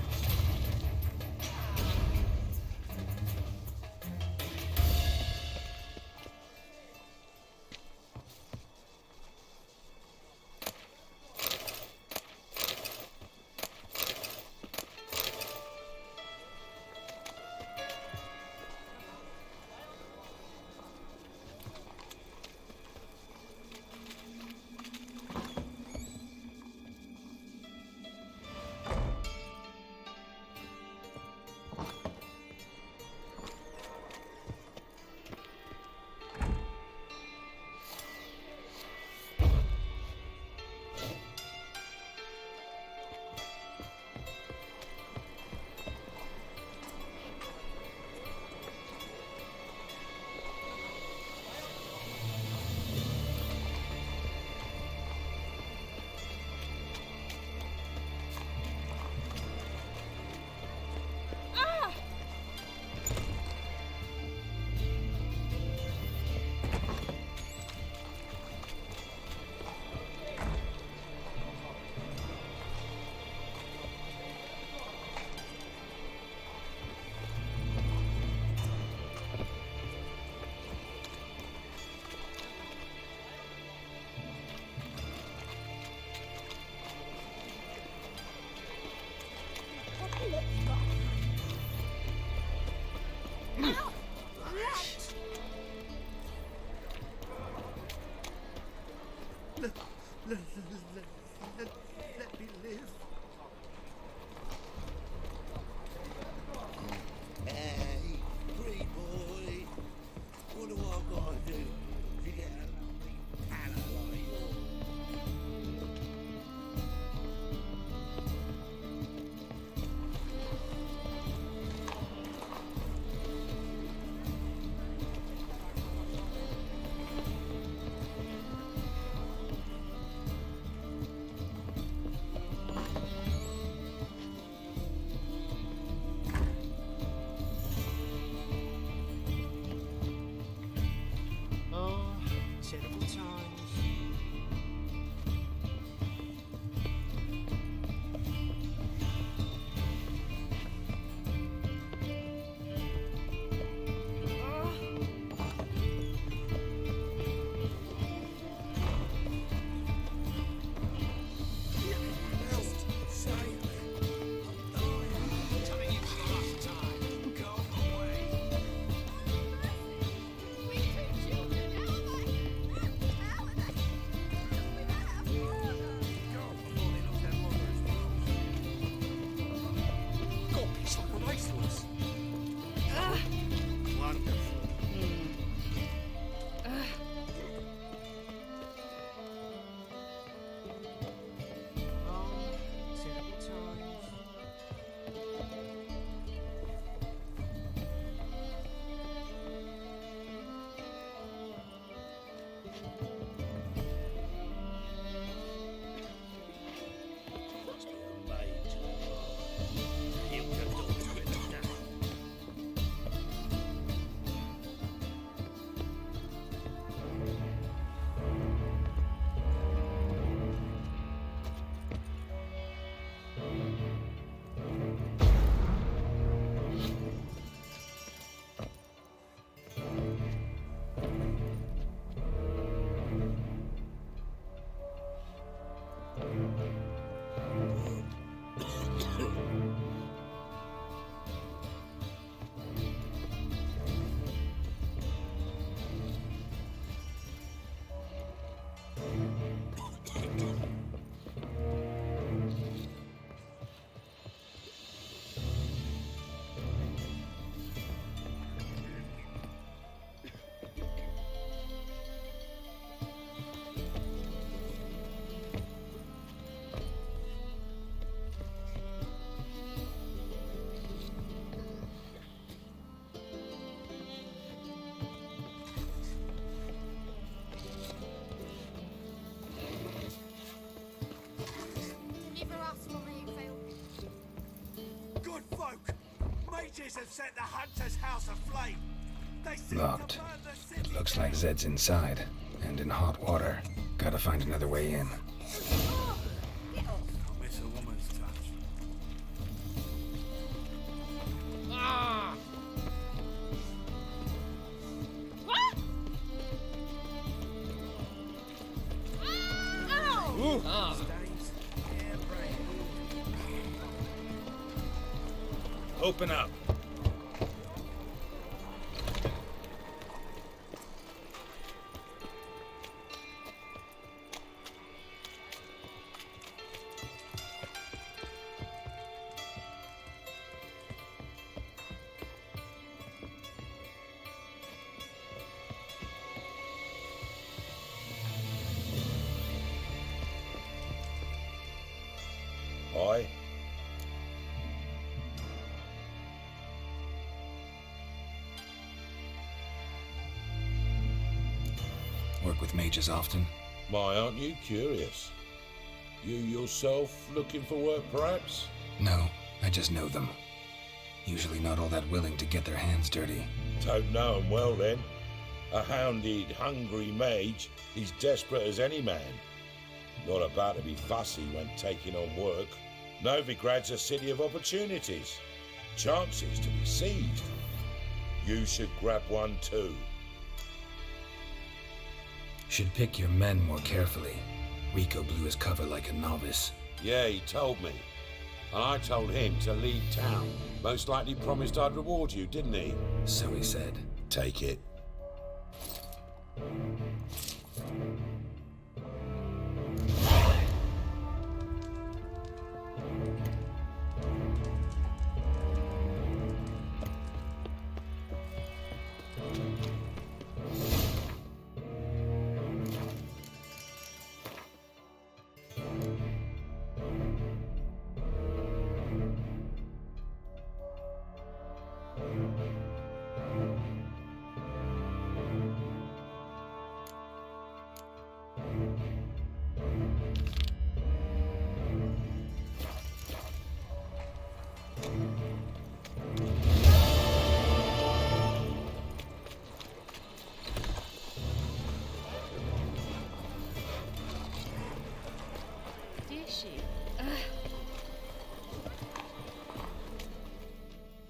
witches have set the hunter's house aflame. They seek
Locked.
to burn the city.
It looks like Zed's inside, and in hot water. Gotta find another way in.
Miss a woman's touch.
Ah!
Ooh.
Ah.
Open up.
Aye.
Work with mages often?
Why, aren't you curious? You yourself looking for work, perhaps?
No, I just know them. Usually not all that willing to get their hands dirty.
Don't know 'em well, then. A hounded, hungry mage is desperate as any man. Not about to be fussy when taking on work. Novigrad's a city of opportunities. Chances to be seized. You should grab one too.
Should pick your men more carefully. Rico blew his cover like a novice.
Yeah, he told me. And I told him to leave town. Most likely promised I'd reward you, didn't he?
So he said.
Take it.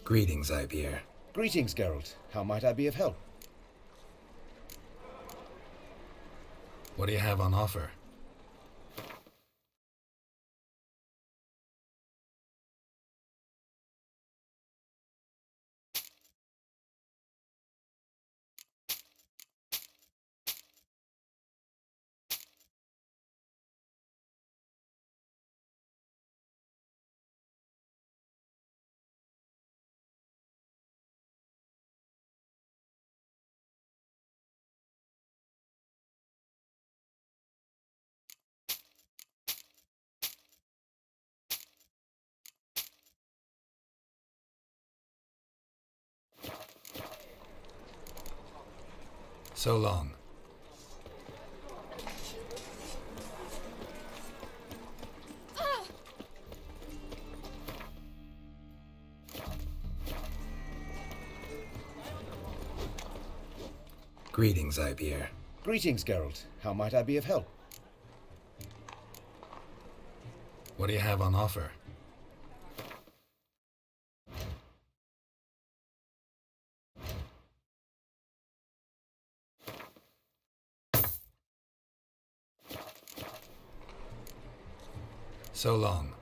Greetings, Ibeer.
Greetings, Geralt. How might I be of help?
What do you have on offer? So long. Greetings, Ibeer.
Greetings, Geralt. How might I be of help?
What do you have on offer? So long.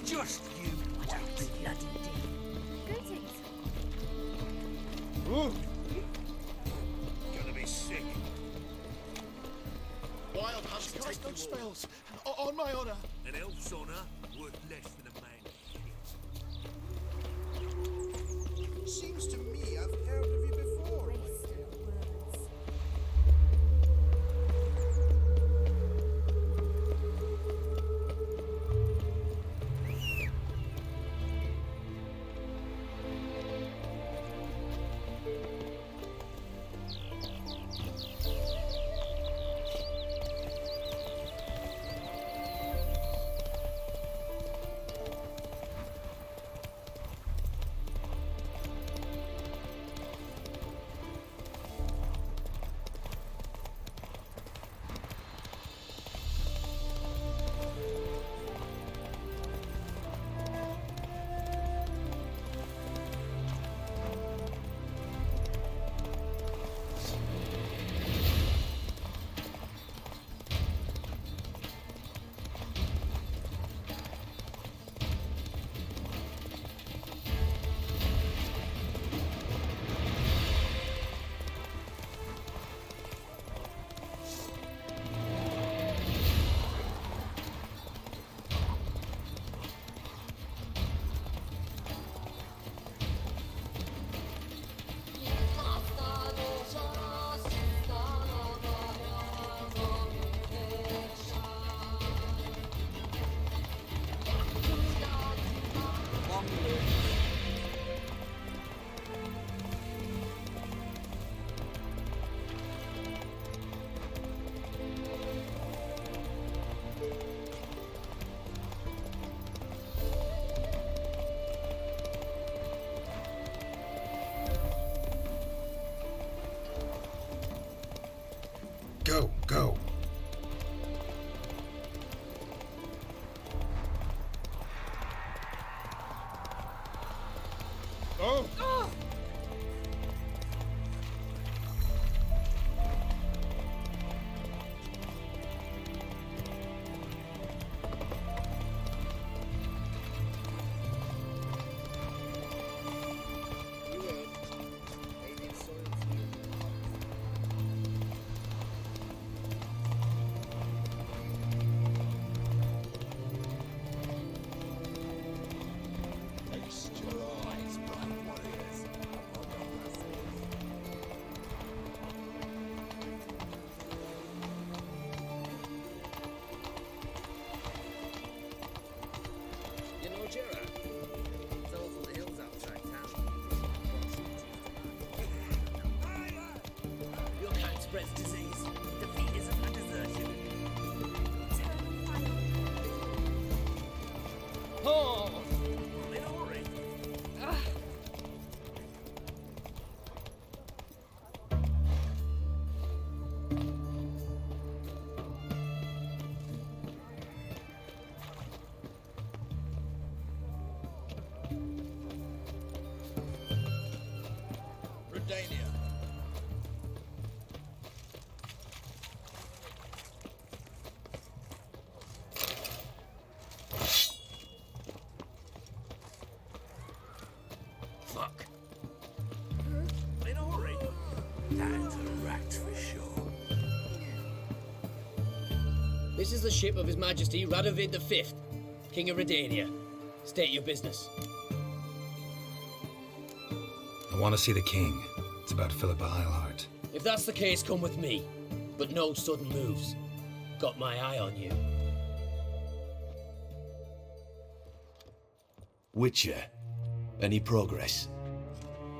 Just you wait.
Greetings.
Gonna be sick.
Wild hunter cast no spells. On my honor.
An elf's honor worth less than a man.
Seems to me I've heard of you before.
Go, go.
Oh!
Fuck. In a hurry. That's a rat for sure.
This is the ship of His Majesty Radovid V, King of Redania. State your business.
I want to see the king. It's about Philippa Eilhart.
If that's the case, come with me. But no sudden moves. Got my eye on you.
Witcher, any progress?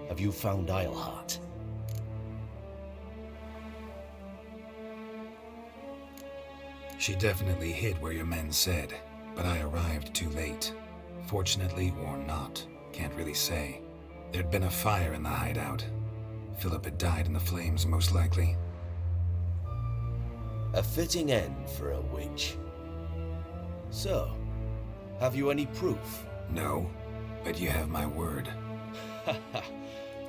Have you found Eilhart?
She definitely hid where your men said, but I arrived too late. Fortunately or not, can't really say. There'd been a fire in the hideout. Philip had died in the flames, most likely.
A fitting end for a witch. So, have you any proof?
No, but you have my word.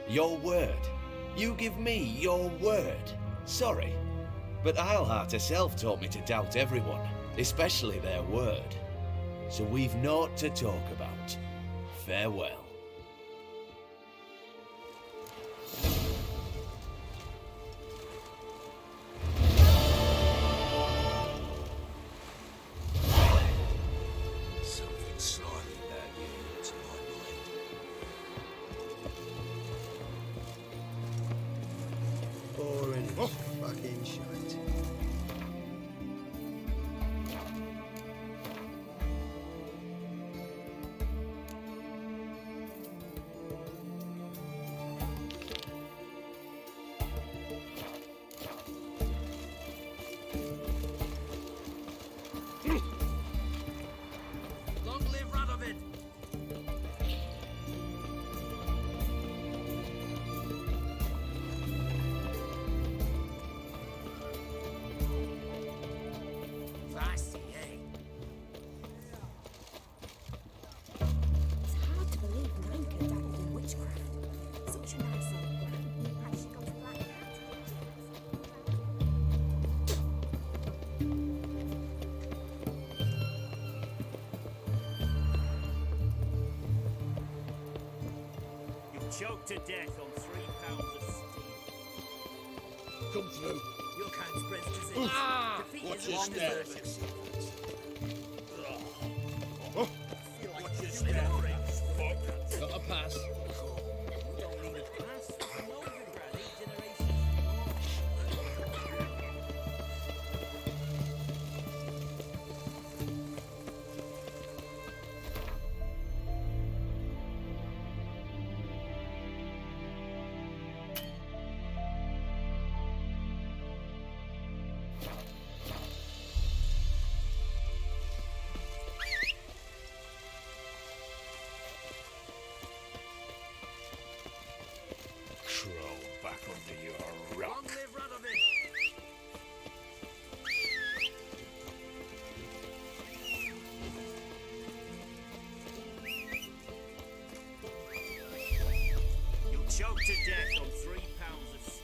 Your word? You give me your word? Sorry, but Eilhart herself taught me to doubt everyone, especially their word. So we've naught to talk about. Farewell.
Something slightly about you to my mind.
Boring fucking shite.
Long live Radovid! Fancy, eh?
It's hard to believe Nanka dabbled in witchcraft. Such a nice old ground. Like she got a black cat.
You'll choke to death on 3 pounds of steam.
Come through.
Your kind spreads disease. Defeat
Watch
is
your
long
step.
desertion.
Oh.
Watch your step.
Got a pass.
You don't need a pass. I'm over Brad, 8 generations.
Crawl back under your rock.
Long live Radovid! choked to death on 3 pounds of steam.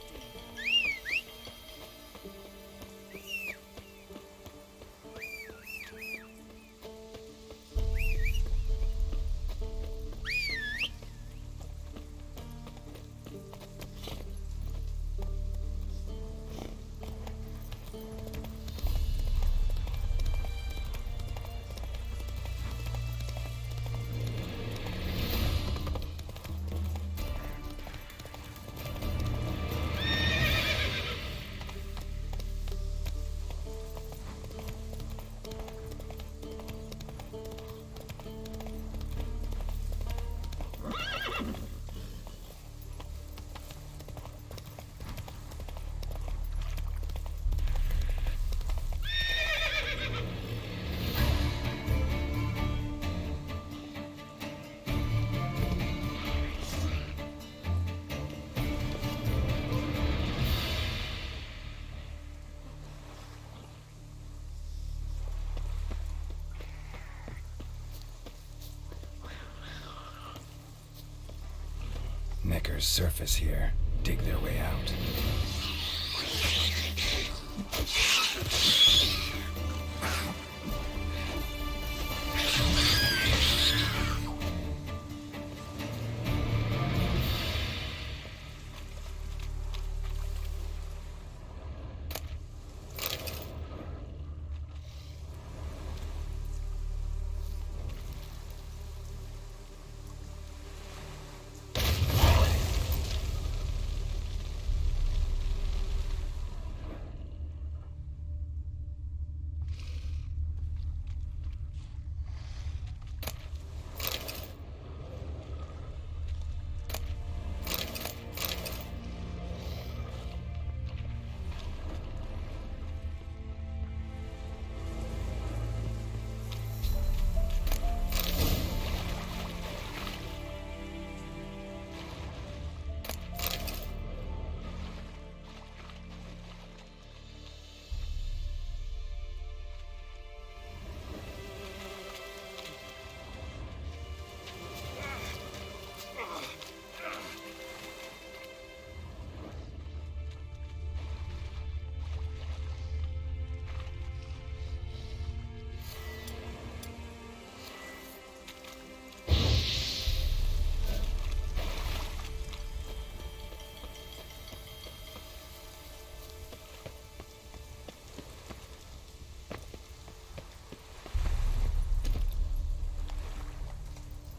Neckers surface here, dig their way out.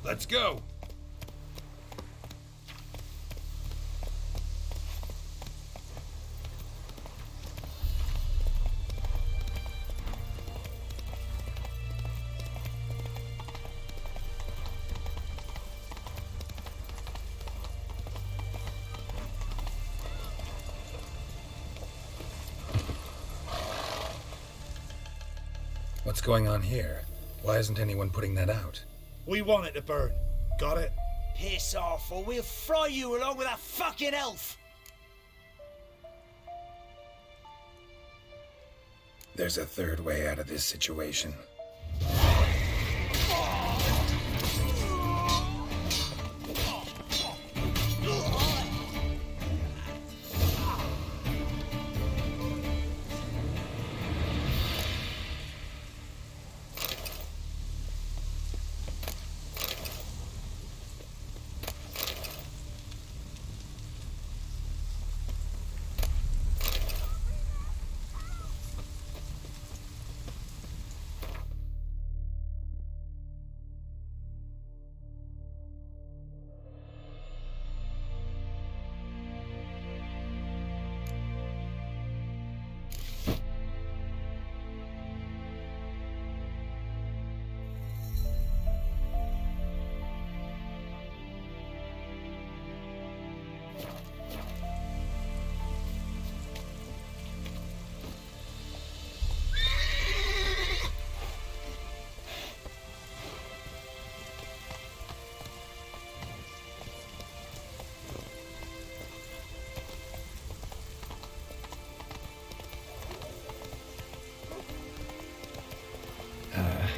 Let's go!
What's going on here? Why isn't anyone putting that out?
We want it to burn. Got it?
Piss off, or we'll fry you along with a fucking elf!
There's a third way out of this situation.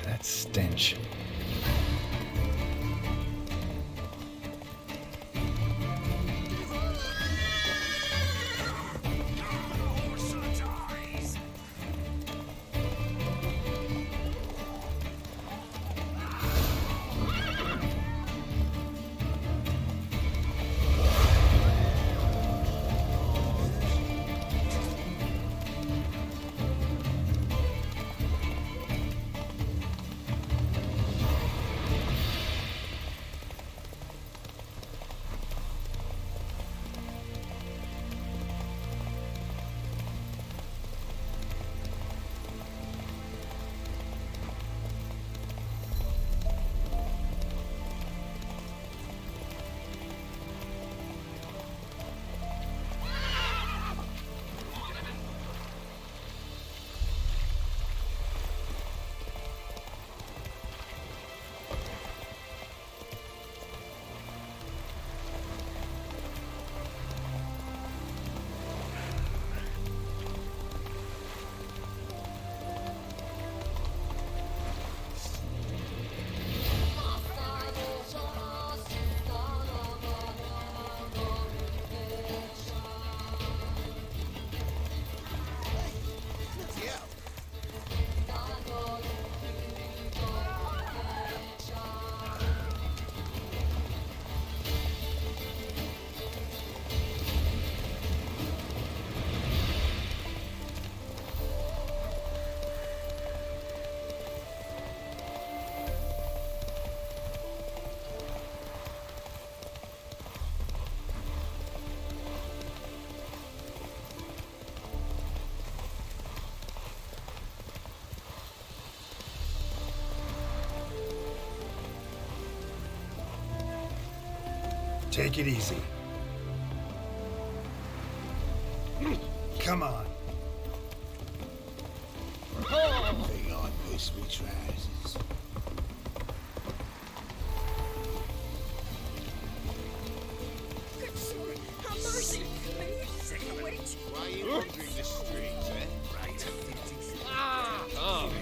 That stench. Take it easy. Come on.
Think I pissed me trousers.
Good Lord, have mercy! Are you sick of witch?
Why are you wandering the streets, eh? Right.
Oh.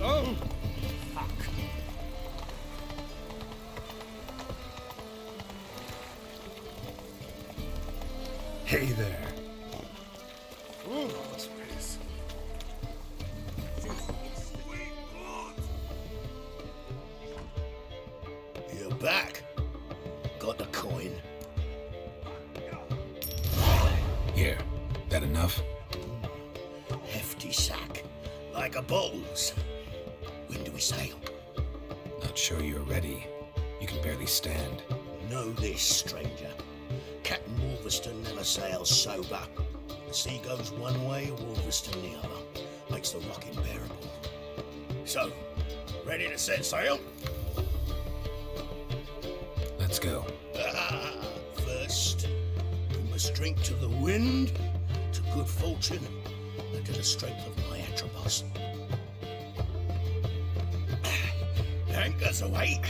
Oh!
Hey there.
You're back. Got the coin.
Here, that enough?
Hefty sack. Like a bull's. When do we sail?
Not sure you're ready. You can barely stand.
Know this, stranger. Captain Wolverston never sails sober. The sea goes one way, Wolverston the other. Makes the rock unbearable. So, ready to set sail?
Let's go.
First, we must drink to the wind, to good fortune, and to the strength of my Atropos. Anchors away.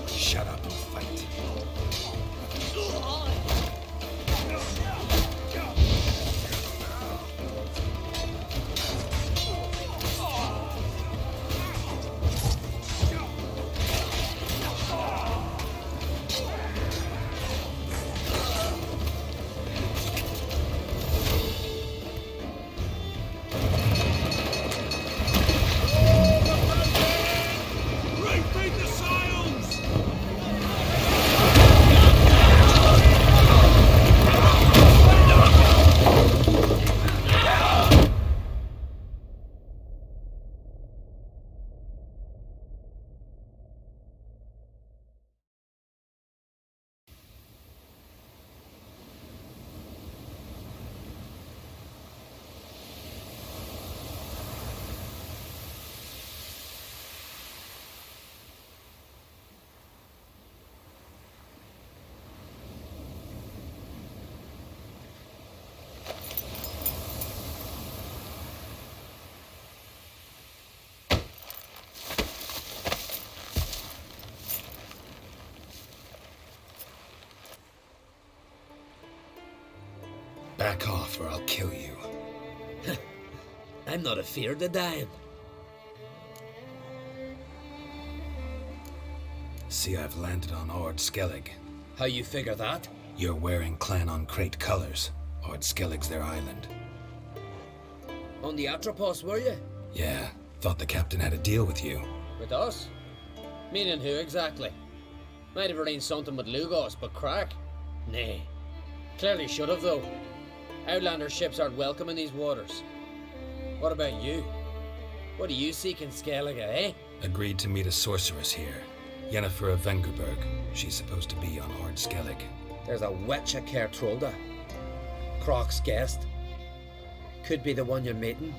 Shut up and fight.
Repeat the sails!
Back off or I'll kill you.
I'm not afeard of dying.
See, I've landed on Ord Skellig.
How you figure that?
You're wearing Clan on Crate colors. Ord Skellig's their island.
On the Atropos, were you?
Yeah, thought the captain had a deal with you.
With us? Meaning who exactly? Might have arranged something with Lugos, but crack? Nay. Clearly should have, though. Outlander ships aren't welcome in these waters. What about you? What do you seek in Skellige, eh?
Agreed to meet a sorceress here. Yennefer of Vengerberg. She's supposed to be on Hord Skellig.
There's a witch at Kertrolda. Croc's guest. Could be the one you're meeting.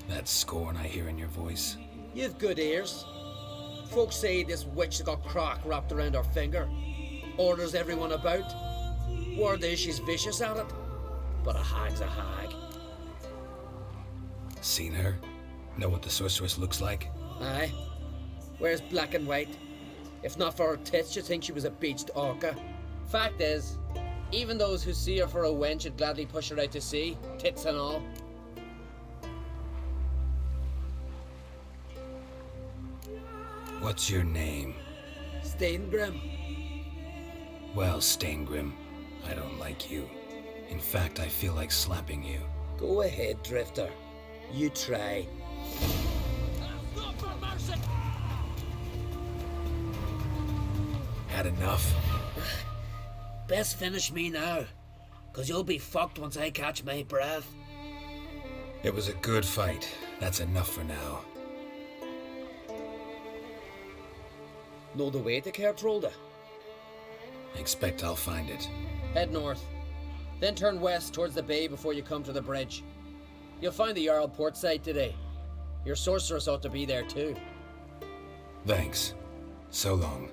That scorn I hear in your voice.
You've good ears. Folks say this witch has got Croc wrapped around her finger. Orders everyone about. Word is she's vicious at it. But a hag's a hag.
Seen her? Know what the sorceress looks like?
Aye. Wears black and white. If not for her tits, you'd think she was a beached orca. Fact is, even those who see her for a wench would gladly push her out to sea, tits and all.
What's your name?
Steingrim.
Well, Steingrim, I don't like you. In fact, I feel like slapping you.
Go ahead, Drifter. You try.
Had enough?
Best finish me now, 'cause you'll be fucked once I catch my breath.
It was a good fight. That's enough for now.
Know the way to Kertrolda?
Expect I'll find it.
Head north, then turn west towards the bay before you come to the bridge. You'll find the Jarl port site today. Your sorceress ought to be there too.
Thanks. So long.